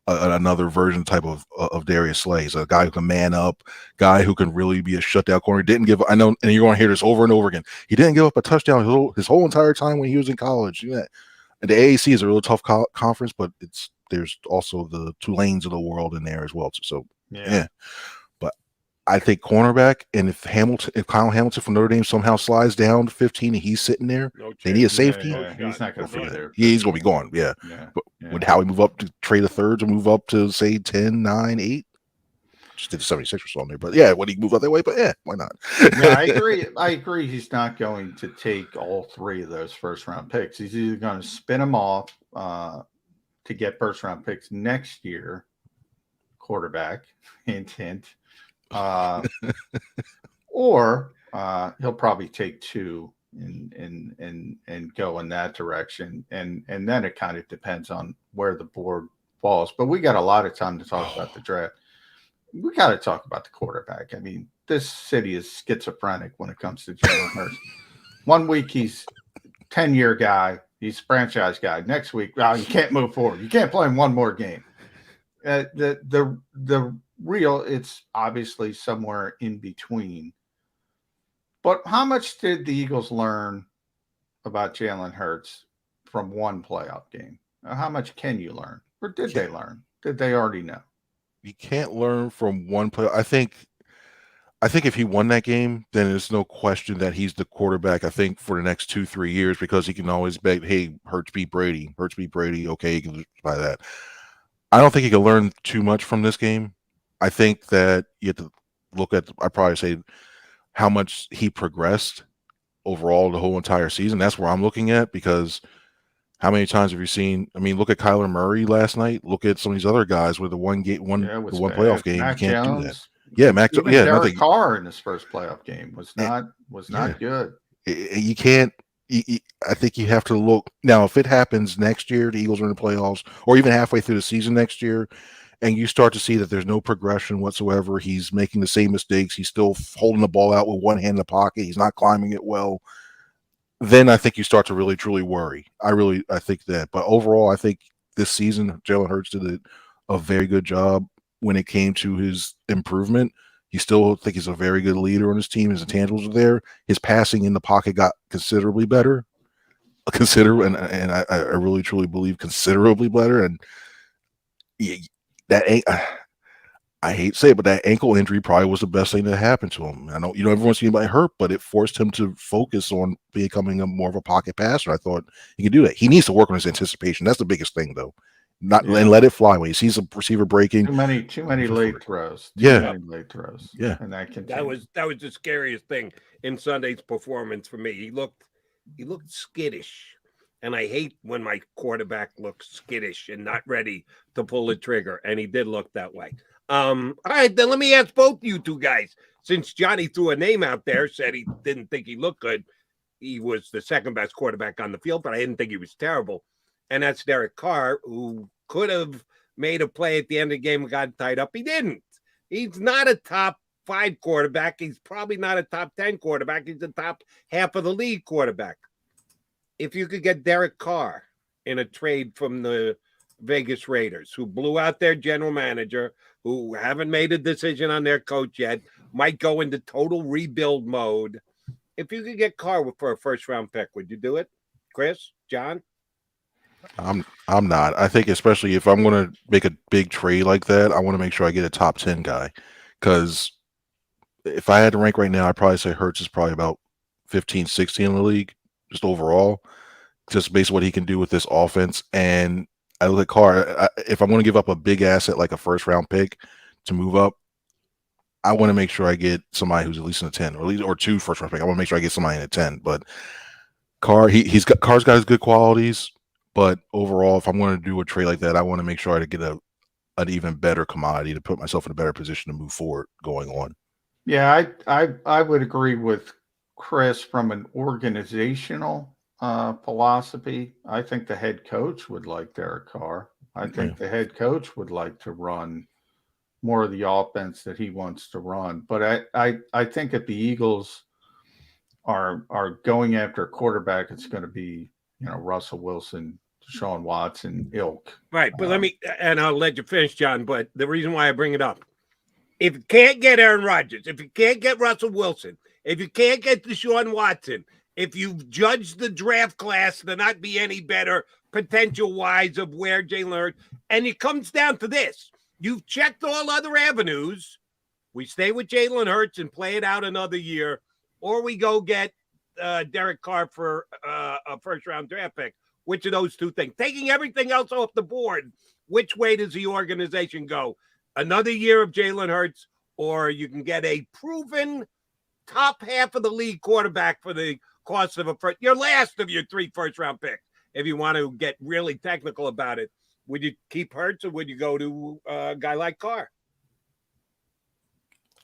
another version type of Darius Slay. He's a guy who can man up, guy who can really be a shutdown corner. I know, and you're going to hear this over and over again, he didn't give up a touchdown his whole entire time when he was in college. And the AAC is a really tough conference, but there's also the Tulanes of the world in there as well. So yeah. But I think cornerback, and if Kyle Hamilton from Notre Dame somehow slides down to 15 and he's sitting there, they need a safety. He's not going to be there. He's going to be gone. Yeah. But would Howie move up to trade a third to move up to say 10, 9, 8? Just did the 76ers on there, but would he move up that way? But why not? Yeah, I agree. He's not going to take all 3 of those first round picks. He's either going to spin them off to get first round picks next year, quarterback, hint, or he'll probably take 2 and go in that direction, and then it kind of depends on where the board falls. But we got a lot of time to talk about the draft. We got to talk about the quarterback. I mean, this city is schizophrenic when it comes to Jalen Hurts. One week he's 10-year guy, he's franchise guy. Next week, you can't move forward. You can't play him one more game. The real, it's obviously somewhere in between. But how much did the Eagles learn about Jalen Hurts from one playoff game? How much can you learn? Or did they learn? Did they already know? You can't learn from one play. I think if he won that game, then there's no question that he's the quarterback, I think, for the next 2-3 years, because he can always beg, hey, Hurts beat Brady. Okay, you can buy that. I don't think he can learn too much from this game. I think that you have to look at, I'd probably say, how much he progressed overall the whole entire season. That's where I'm looking at, because How many times have you seen? I mean, look at Kyler Murray last night. Look at some of these other guys with the one playoff game. Mac you can't do that. Jones. Yeah, Mac. Even Yeah, Derek nothing. Carr in his first playoff game was not yeah. good. You can't. I think you have to look now. If it happens next year, the Eagles are in the playoffs, or even halfway through the season next year, and you start to see that there's no progression whatsoever. He's making the same mistakes. He's still holding the ball out with one hand in the pocket. He's not climbing it well. Then I think you start to really truly worry. I think that. But overall, I think this season Jalen Hurts did a very good job when it came to his improvement. You still think he's a very good leader on his team. His intangibles are there. His passing in the pocket got considerably better. And I really truly believe considerably better. And that ain't. I hate to say it, but that ankle injury probably was the best thing that happened to him. I know everyone's seen anybody hurt, but it forced him to focus on becoming more of a pocket passer. I thought he could do that. He needs to work on his anticipation. That's the biggest thing, though. And let it fly when he sees a receiver breaking. Too many late throws. Many late throws. Yeah, and that was the scariest thing in Sunday's performance for me. He looked skittish, and I hate when my quarterback looks skittish and not ready to pull the trigger. And he did look that way. All right, then let me ask both you two guys. Since Johnny threw a name out there, said he didn't think he looked good. He was the second best quarterback on the field, but I didn't think he was terrible. And that's Derek Carr, who could have made a play at the end of the game and got tied up. He didn't. He's not a top 5 quarterback. He's probably not a top 10 quarterback. He's the top half of the league quarterback. If you could get Derek Carr in a trade from the Vegas Raiders, who blew out their general manager, who haven't made a decision on their coach yet, might go into total rebuild mode. If you could get Carr for a first-round pick, would you do it? Chris? John? I'm not. I think especially if I'm going to make a big trade like that, I want to make sure I get a top 10 guy. Because if I had to rank right now, I'd probably say Hurts is probably about 15, 16 in the league, just overall, just based on what he can do with this offense. And I look at Carr, if I'm going to give up a big asset like a first-round pick to move up, I want to make sure I get somebody who's at least in the 10, or 2 first-round pick. I want to make sure I get somebody in the 10. But Carr's got his good qualities. But overall, if I'm going to do a trade like that, I want to make sure I get an even better commodity to put myself in a better position to move forward going on. Yeah, I would agree with Chris from an organizational philosophy. I think the head coach would like Derek Carr. I think the head coach would like to run more of the offense that he wants to run. But I think if the Eagles are going after a quarterback, it's going to be Russell Wilson, Deshaun Watson, ilk. Right, but I'll let you finish, John, but the reason why I bring it up, if you can't get Aaron Rodgers, if you can't get Russell Wilson, if you can't get Deshaun Watson, if you've judged the draft class to not be any better potential-wise of where Jalen Hurts, and it comes down to this, you've checked all other avenues, we stay with Jalen Hurts and play it out another year, or we go get Derek Carr for a first-round draft pick. Which of those two things? Taking everything else off the board, which way does the organization go? Another year of Jalen Hurts, or you can get a proven top half of the league quarterback for the cost of your last of your 3 first-round picks. If you want to get really technical about it, would you keep Hurts or would you go to a guy like Carr?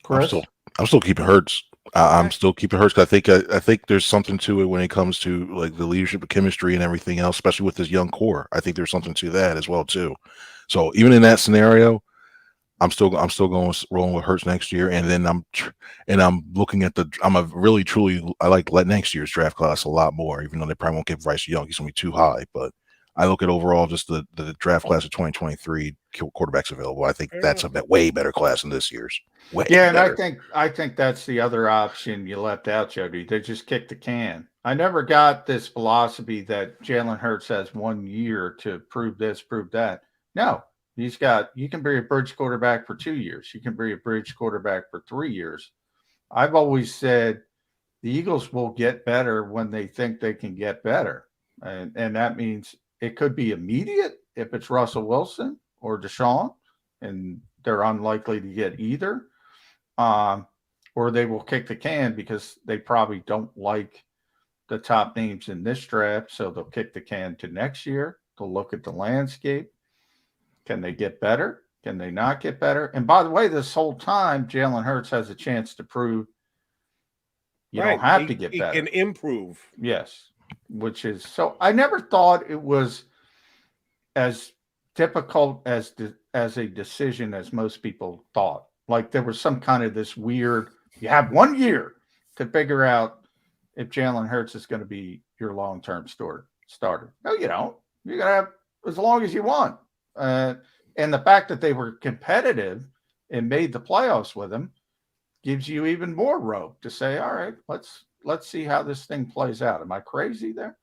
Chris? I'm still keeping Hurts. I'm still keeping Hurts. I think there's something to it when it comes to like the leadership and chemistry and everything else, especially with this young core. I think there's something to that as well too. So even in that scenario, I'm still rolling with Hurts next year, and then I'm looking at I like next year's draft class a lot more, even though they probably won't get Bryce Young. He's gonna be too high, but I look at overall just the draft class of 2023 quarterbacks available. I think that's a way better class than this year's. And I think that's the other option you left out, Jody. They just kicked the can. I never got this philosophy that Jalen Hurts has 1 year to prove this, prove that. No, you can be a bridge quarterback for 2 years. You can be a bridge quarterback for 3 years. I've always said the Eagles will get better when they think they can get better. And that means it could be immediate if it's Russell Wilson or Deshaun, and they're unlikely to get either. Or they will kick the can because they probably don't like the top names in this draft, so they'll kick the can to next year. They'll look at the landscape. Can they get better? Can they not get better? And by the way, this whole time, Jalen Hurts has a chance to prove you don't have to get better. He can improve. Yes, which is so. I never thought it was as difficult as a decision as most people thought. Like there was some kind of this weird. You have 1 year to figure out if Jalen Hurts is going to be your long-term starter. No, you don't. You got to have as long as you want. And the fact that they were competitive and made the playoffs with him gives you even more rope to say, all right, let's see how this thing plays out. Am I crazy there?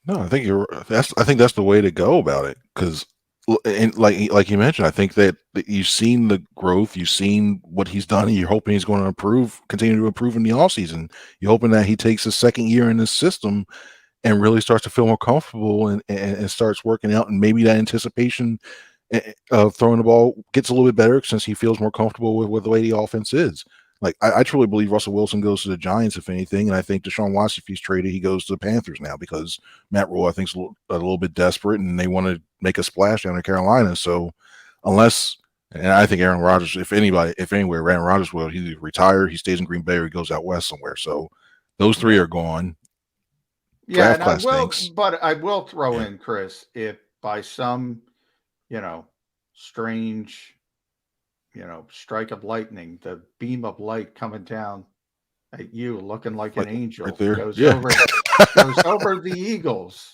No, I think that's the way to go about it. Because, and like you mentioned, I think that you've seen the growth, you've seen what he's done, and you're hoping he's going to continue to improve in the offseason. You're hoping that he takes his second year in this system and really starts to feel more comfortable and starts working out, and maybe that anticipation of throwing the ball gets a little bit better since he feels more comfortable with the way the offense is. Like I truly believe Russell Wilson goes to the Giants, if anything, and I think Deshaun Watson, if he's traded, he goes to the Panthers now because Matt Rule, I think, is a little bit desperate, and they want to make a splash down in Carolina. So unless, and I think Aaron Rodgers, if anywhere, Aaron Rodgers will, he retire, he stays in Green Bay, or he goes out west somewhere. So those three are gone. Yeah, but I will throw in, Chris, if by some, strange, strike of lightning, the beam of light coming down at you looking like an angel goes over the Eagles,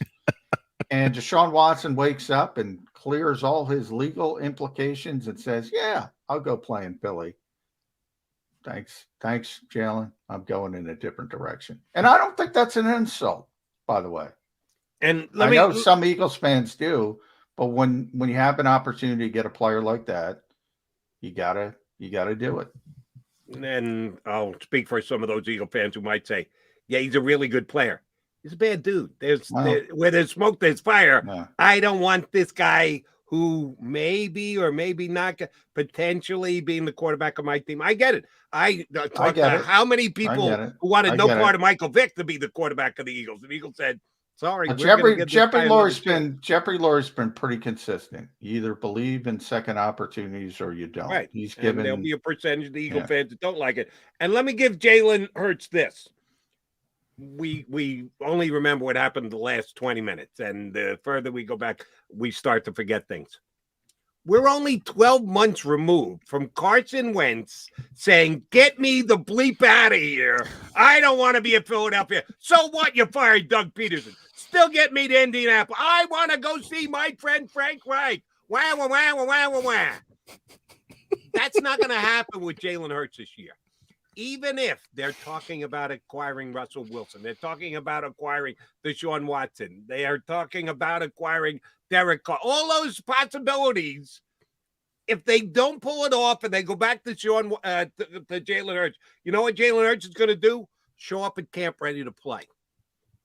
and Deshaun Watson wakes up and clears all his legal implications and says, yeah, I'll go play in Philly. Thanks, Jalen. I'm going in a different direction. And I don't think that's an insult, by the way. And I know some Eagles fans do, but when you have an opportunity to get a player like that, you gotta do it. And I'll speak for some of those Eagle fans who might say, yeah, he's a really good player. He's a bad dude. Where there's smoke, there's fire. No. I don't want this guy who maybe or maybe not potentially being the quarterback of my team. I get it. I talked about how many people who wanted no part of Michael Vick to be the quarterback of the Eagles. The Eagles said, sorry. Jeffrey Lurie's been pretty consistent. You either believe in second opportunities or you don't. Right. He's given. There'll be a percentage of the Eagle fans that don't like it. And let me give Jalen Hurts this. We only remember what happened the last 20 minutes. And the further we go back, we start to forget things. We're only 12 months removed from Carson Wentz saying, get me the bleep out of here. I don't want to be in Philadelphia. So what? You fired Doug Peterson. Still get me to Indianapolis. I want to go see my friend Frank Reich. Wah, wah, wah, wah, wah, wah, wah. That's not going to happen with Jalen Hurts this year. Even if they're talking about acquiring Russell Wilson, they're talking about acquiring Deshaun Watson, they are talking about acquiring Derek Carr, all those possibilities. If they don't pull it off and they go back to Jalen Hurts, you know what Jalen Hurts is going to do? Show up at camp ready to play.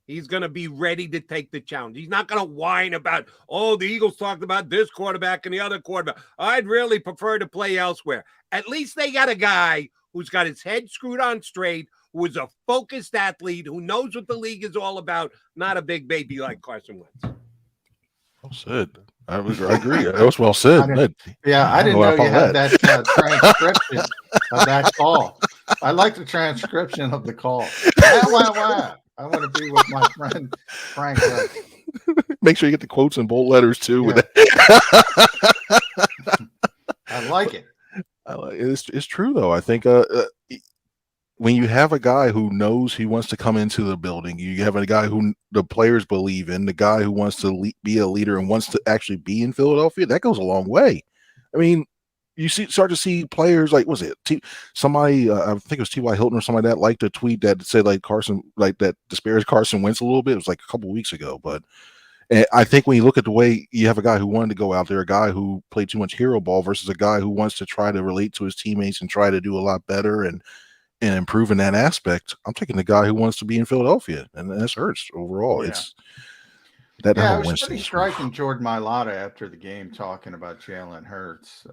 He's going to be ready to take the challenge. He's not going to whine about, the Eagles talked about this quarterback and the other quarterback. I'd really prefer to play elsewhere. At least they got a guy who's got his head screwed on straight, who is a focused athlete, who knows what the league is all about, not a big baby like Carson Wentz. Well said. I agree. That was well said. I didn't know you had that transcription of that call. I like the transcription of the call. Wow. I want to be with my friend Frank. Make sure you get the quotes in bold letters too. Yeah. With that. I like it. It's true though. I think when you have a guy who knows he wants to come into the building, you have a guy who the players believe in, the guy who wants to be a leader and wants to actually be in Philadelphia, that goes a long way. I mean, you start to see players like, was it somebody? I think it was T.Y. Hilton or somebody like that liked a tweet that said like Carson, like that disparaged Carson Wentz a little bit. It was like a couple of weeks ago, but I think when you look at the way you have a guy who wanted to go out there, a guy who played too much hero ball versus a guy who wants to try to relate to his teammates and try to do a lot better and improve in that aspect, I'm taking the guy who wants to be in Philadelphia, and that's Hurts overall. Yeah. It's that. Yeah, it was pretty striking. Jordan Mailata after the game talking about Jalen Hurts.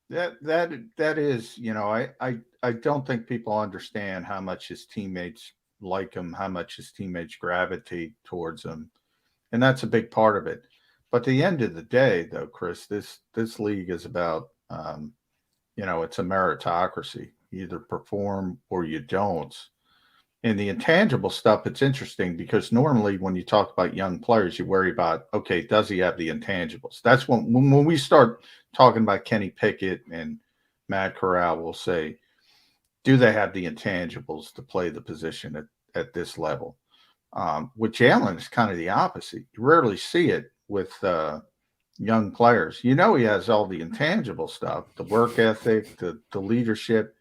That is, I don't think people understand how much his teammates like him, how much his teammates gravitate towards him. And that's a big part of it. But at the end of the day, though, Chris, this league is about, it's a meritocracy. You either perform or you don't. And the intangible stuff, it's interesting because normally when you talk about young players, you worry about, okay, does he have the intangibles? That's when we start talking about Kenny Pickett and Matt Corral, we'll say, do they have the intangibles to play the position at this level? With Jalen, it's kind of the opposite. You rarely see it with young players. He has all the intangible stuff, the work ethic, the leadership.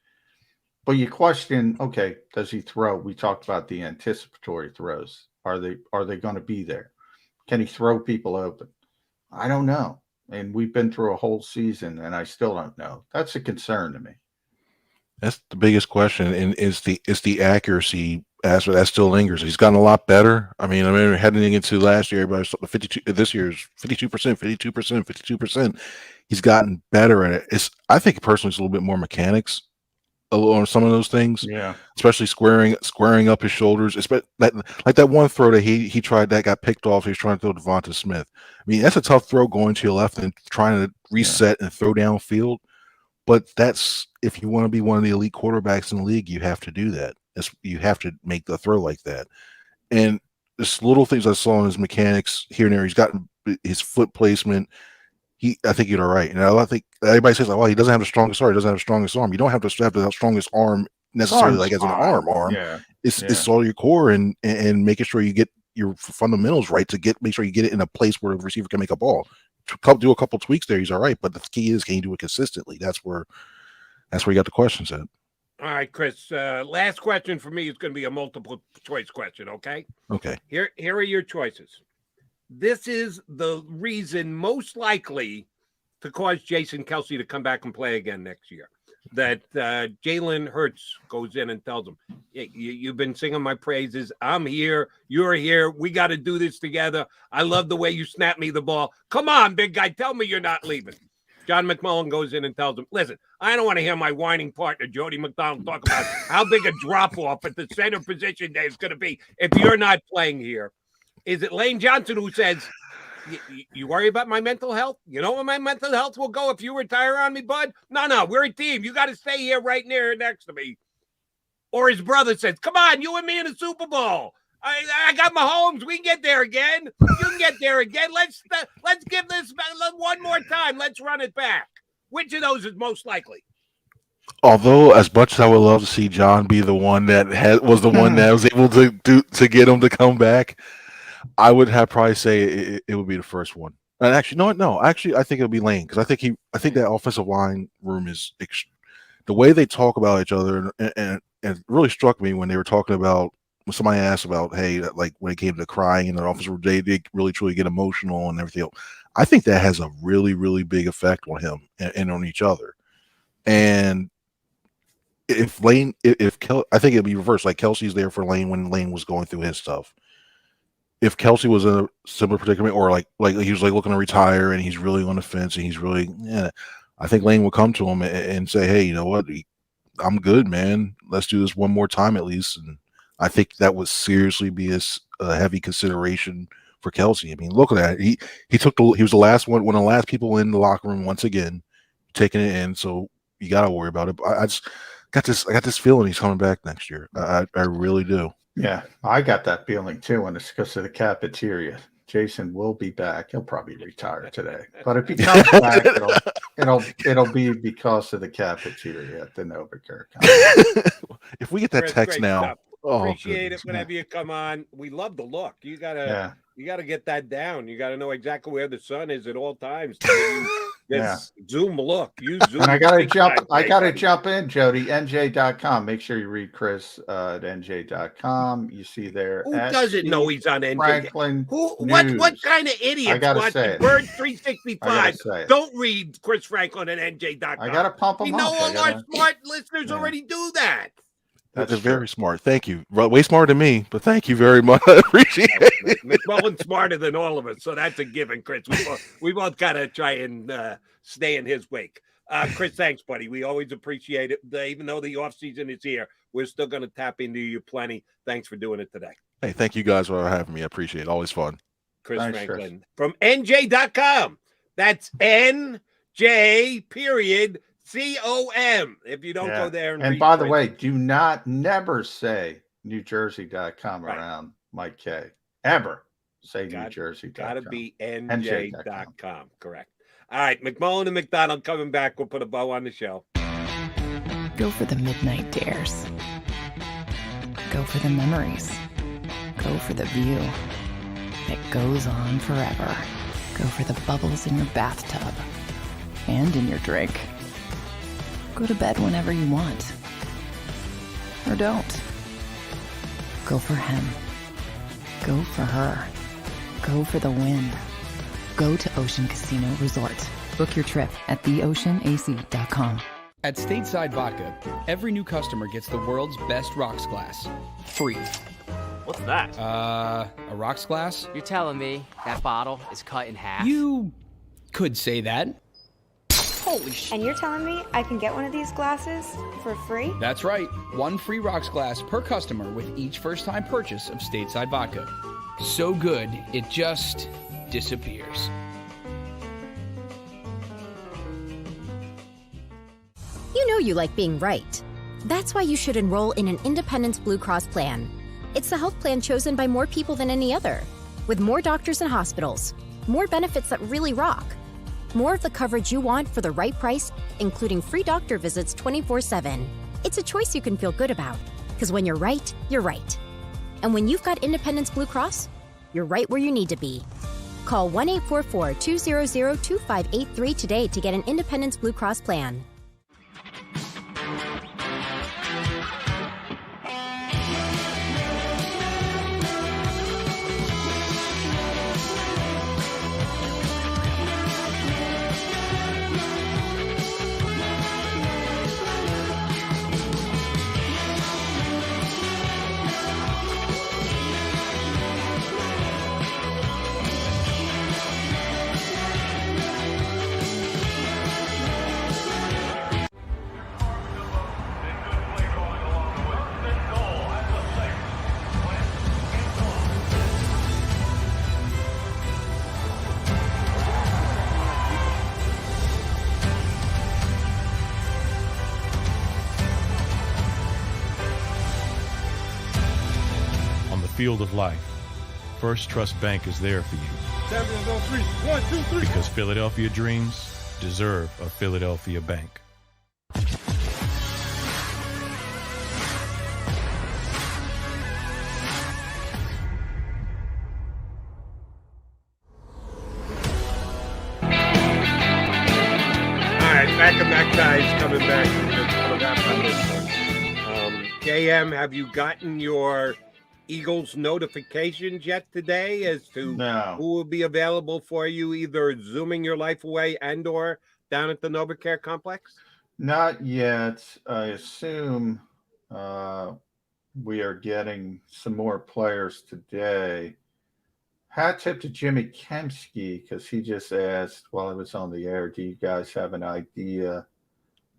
But you question, okay, does he throw? We talked about the anticipatory throws. Are they going to be there? Can he throw people open? I don't know. And we've been through a whole season, and I still don't know. That's a concern to me. That's the biggest question, and is the accuracy aspect that still lingers. He's gotten a lot better. I mean, heading into last year, everybody was 52. This year's 52%, 52%, 52%. He's gotten better at it. I think personally, it's a little bit more mechanics on some of those things. Yeah, especially squaring up his shoulders. Like that one throw that he tried that got picked off. He was trying to throw Devonta Smith. I mean, that's a tough throw going to your left and trying to reset and throw downfield. But that's, if you want to be one of the elite quarterbacks in the league, you have to do that. You have to make the throw like that. And just little things I saw in his mechanics here and there. He's gotten his foot placement. I think you're all right. And I think everybody says, "Oh, he doesn't have the strongest arm. He doesn't have the strongest arm." You don't have to have the strongest arm necessarily, like as an arm. Yeah. It's all your core and making sure you get your fundamentals right to make sure you get it in a place where the receiver can make a ball. Do a couple tweaks there, he's all right. But the key is, can you do it consistently? That's where you got the questions at. All right, Chris. Last question for me is going to be a multiple choice question. Okay. Okay. Here are your choices. This is the reason most likely to cause Jason Kelce to come back and play again next year. That Jalen Hurts goes in and tells him, you've been singing my praises. I'm here. You're here. We got to do this together. I love the way you snap me the ball. Come on, big guy. Tell me you're not leaving. John McMullen goes in and tells him, listen, I don't want to hear my whining partner, Jody McDonald, talk about how big a drop-off at the center position there is going to be if you're not playing here. Is it Lane Johnson who says, you worry about my mental health? You know where my mental health will go if you retire on me, bud? No, we're a team. You got to stay here right next to me. Or his brother says, come on, you and me in the Super Bowl. I got Mahomes. We can get there again. You can get there again. Let's give this one more time. Let's run it back. Which of those is most likely? Although, as much as I would love to see John be the one that was the one that was able to get him to come back, I would probably say it would be the first one. And actually, no. Actually, I think it'll be Lane, because I think that offensive line room is the way they talk about each other, and it really struck me when they were talking about, when somebody asked about, hey, like when it came to crying in the office, they really truly get emotional and everything else. I think that has a really, really big effect on him and on each other. And I think it'd be reversed. Like Kelce's there for Lane when Lane was going through his stuff. If Kelce was in a similar predicament, or like he was like looking to retire and he's really on the fence and he's really, I think Lane would come to him and say, hey, you know what? I'm good, man. Let's do this one more time at least. And I think that would seriously be a heavy consideration for Kelce. I mean, look at that. He was the last one of the last people in the locker room once again, taking it in. So you got to worry about it. But I got this feeling he's coming back next year. I really do. Yeah, I got that feeling too, and it's because of the cafeteria. Jason will be back. He'll probably retire today, but if he comes back, it'll be because of the cafeteria at the Novacare. If we get that text now, stuff. Appreciate it whenever you come on. We love the look. You gotta get that down. You gotta know exactly where the sun is at all times. Zoom look. Use Zoom. And I gotta jump in, Jody. NJ.com. Make sure you read Chris at NJ.com. You see there. Who doesn't know he's on NJ? Franklin. What kind of idiots watching Bird 365 don't read Chris Franklin at NJ.com? I gotta pump them up. We know all our smart listeners already do that. That's very smart. Thank you. Way smarter than me, but thank you very much. I appreciate it. McMullen's smarter than all of us, so that's a given, Chris. We both got to try and stay in his wake. Chris, thanks, buddy. We always appreciate it. Even though the offseason is here, we're still going to tap into you plenty. Thanks for doing it today. Hey, thank you guys for having me. I appreciate it. Always fun. Chris Thanks, Franklin from NJ.com. That's NJ.com. If you don't go there and by the way, do never say NewJersey.com around Mike K. Ever say NewJersey.com. Got to be NJ.com. Correct. All right, McMullen and McDonald coming back. We'll put a bow on the show. Go for the midnight dares. Go for the memories. Go for the view that goes on forever. Go for the bubbles in your bathtub and in your drink. Go to bed whenever you want. Or don't. Go for him. Go for her. Go for the win. Go to Ocean Casino Resort. Book your trip at theoceanac.com. At Stateside Vodka, every new customer gets the world's best rocks glass. Free. What's that? A rocks glass? You're telling me that bottle is cut in half? You could say that. Holy shit. And you're telling me I can get one of these glasses for free? That's right. One free rocks glass per customer with each first-time purchase of Stateside Vodka. So good, it just disappears. You know you like being right. That's why you should enroll in an Independence Blue Cross plan. It's the health plan chosen by more people than any other, with more doctors and hospitals, more benefits that really rock, more of the coverage you want for the right price, including free doctor visits 24/7. It's a choice you can feel good about, because when you're right, you're right. And when you've got Independence Blue Cross, you're right where you need to be. Call 1-844-200-2583 today to get an Independence Blue Cross plan. Field of life, First Trust Bank is there for you. Champions on three. 1, 2, 3. Because Philadelphia dreams deserve a Philadelphia bank. Back and back guys coming back to wrap on this one. JM, have you gotten your Eagles notifications yet today as to who will be available for you, either Zooming your life away and or down at the NovaCare complex? Not yet. I assume we are getting some more players today. Hat tip to Jimmy Kemsky, because he just asked while I was on the air, do you guys have an idea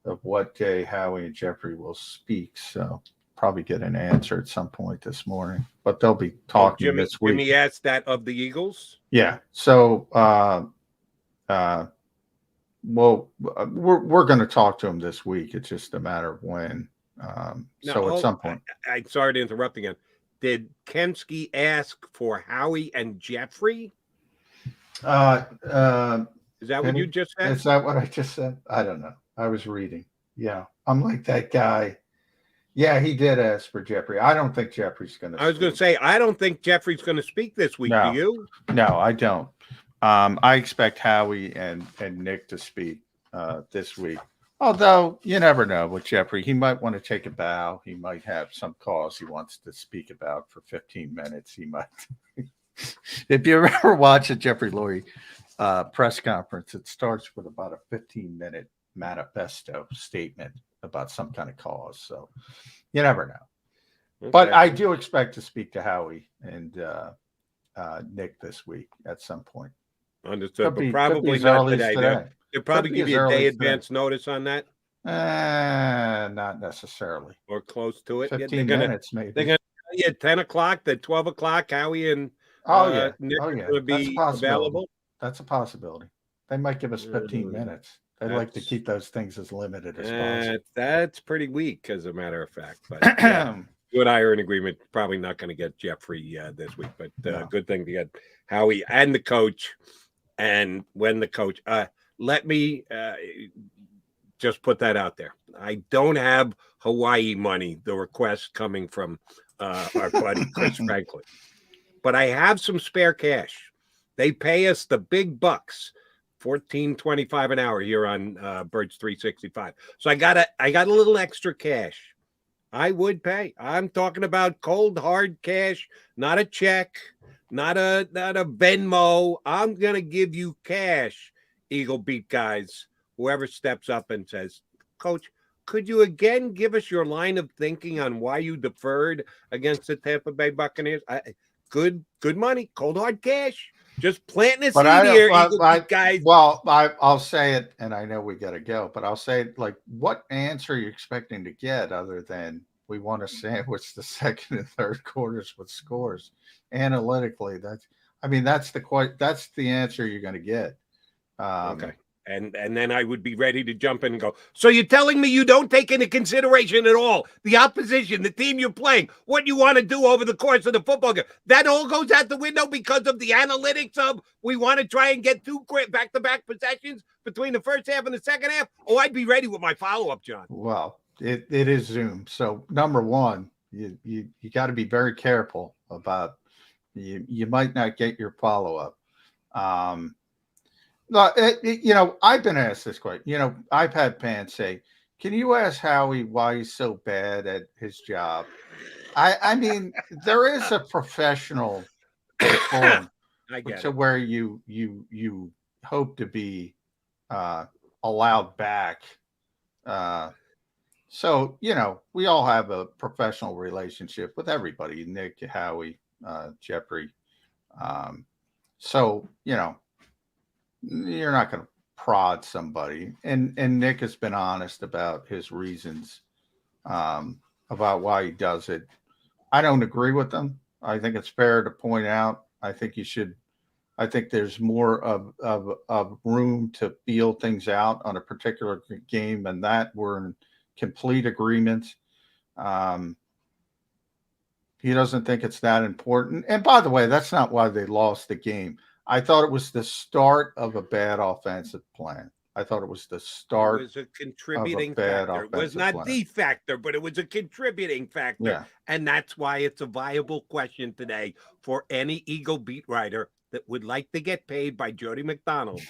of what day Howie and Jeffrey will speak? So probably get an answer at some point this morning, but they'll be talking this week. Jimmy asked that of the Eagles? Yeah. So, well, we're going to talk to him this week. It's just a matter of when. So at some point. I'm sorry to interrupt again. Did Kemsky ask for Howie and Jeffrey? Is that what you just said? Is that what I just said? I don't know. I was reading. Yeah. I'm like that guy. Yeah, he did ask for Jeffrey. I don't think Jeffrey's going to I was going to say, I don't think Jeffrey's going to speak this week. No. Do you? No, I don't. I expect Howie and Nick to speak this week. Although you never know with Jeffrey. He might want to take a bow. He might have some cause he wants to speak about for 15 minutes. He might. If you ever watch a Jeffrey Lurie press conference, it starts with about a 15-minute manifesto statement about some kind of cause. So you never know. Okay. But I do expect to speak to Howie and Nick this week at some point. Understood, but probably not today. They probably give you a day advance notice on that. Not necessarily. Or close to it. 15 minutes, maybe. They're going to tell you at 10 o'clock, at 12 o'clock, Howie and Nick are going to be available. That's a possibility. They might give us 15 minutes. They like to keep those things as limited as possible. That's pretty weak, as a matter of fact. But you and I are in agreement. Probably not going to get Jeffrey this week, but good thing to get Howie and the coach. And when the coach, let me just put that out there. I don't have Hawaii money, the request coming from our buddy Chris Franklin, but I have some spare cash. They pay us the big bucks. $14.25 an hour here on Birds 365. So I got a little extra cash. I would pay. I'm talking about cold hard cash, not a check, not a Venmo. I'm gonna give you cash, Eagle Beat guys. Whoever steps up and says, Coach, could you again give us your line of thinking on why you deferred against the Tampa Bay Buccaneers? Good money, cold hard cash. Just planting a seed here, guys. Well, I'll say it, and I know we got to go, but I'll say it, like, what answer are you expecting to get other than we want to sandwich the second and third quarters with scores? Analytically, that's the answer you're going to get. Okay. And then I would be ready to jump in and go, so you're telling me you don't take into consideration at all the opposition, the team you're playing, what you want to do over the course of the football game? That all goes out the window because of the analytics of we want to try and get 2 back-to-back possessions between the first half and the second half? Oh, I'd be ready with my follow-up, John. Well, it is Zoom. So, number one, you got to be very careful about you might not get your follow-up. I've been asked this question. I've had fans say, can you ask Howie why he's so bad at his job? I mean, there is a professional form where you hope to be allowed back. So, we all have a professional relationship with everybody, Nick, Howie, Jeffrey. So, you're not going to prod somebody. And Nick has been honest about his reasons about why he does it. I don't agree with them. I think it's fair to point out. I think there's more of room to feel things out on a particular game than that. We're in complete agreement. He doesn't think it's that important. And by the way, that's not why they lost the game. I thought it was the start of a bad offensive plan. I thought it was the start. It was a contributing factor. It was not the factor, but it was a contributing factor. Yeah. And that's why it's a viable question today for any Eagle beat writer that would like to get paid by Jody McDonald,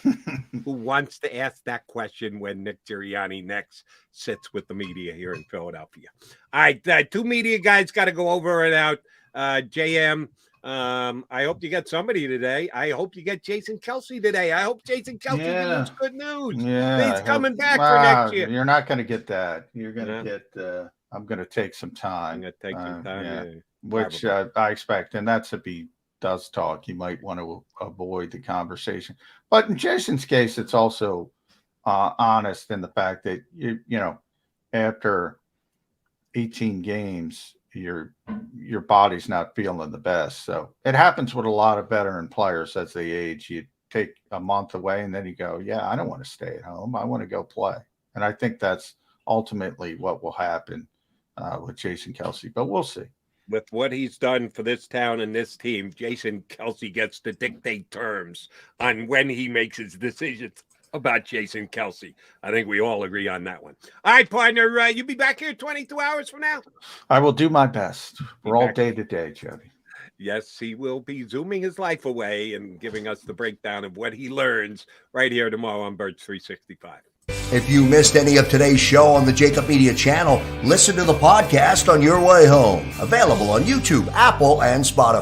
who wants to ask that question when Nick Sirianni next sits with the media here in Philadelphia. All right, 2 media guys got to go over and out. JM. I hope you get somebody today. I hope you get Jason Kelsey today. I hope Jason Kelsey gives good news. Yeah, he's coming back for next year. You're not going to get that. You're going to get. I'm going to take some time. I'm going to take some time, which I expect. And that's if he does talk. You might want to avoid the conversation. But in Jason's case, it's also honest in the fact that after 18 games. Your body's not feeling the best. So it happens with a lot of veteran players as they age. You take a month away and then you go, I don't want to stay at home. I want to go play. And I think that's ultimately what will happen with Jason Kelsey, but we'll see. With what he's done for this town and this team, Jason Kelsey gets to dictate terms on when he makes his decisions about Jason Kelsey. I think we all agree on that one. All right, partner, you be back here 22 hours from now? I will do my best. We're all day to day, Jody. Yes, he will be zooming his life away and giving us the breakdown of what he learns right here tomorrow on Birds 365. If you missed any of today's show on the JAKIB Media channel, listen to the podcast on your way home. Available on YouTube, Apple, and Spotify.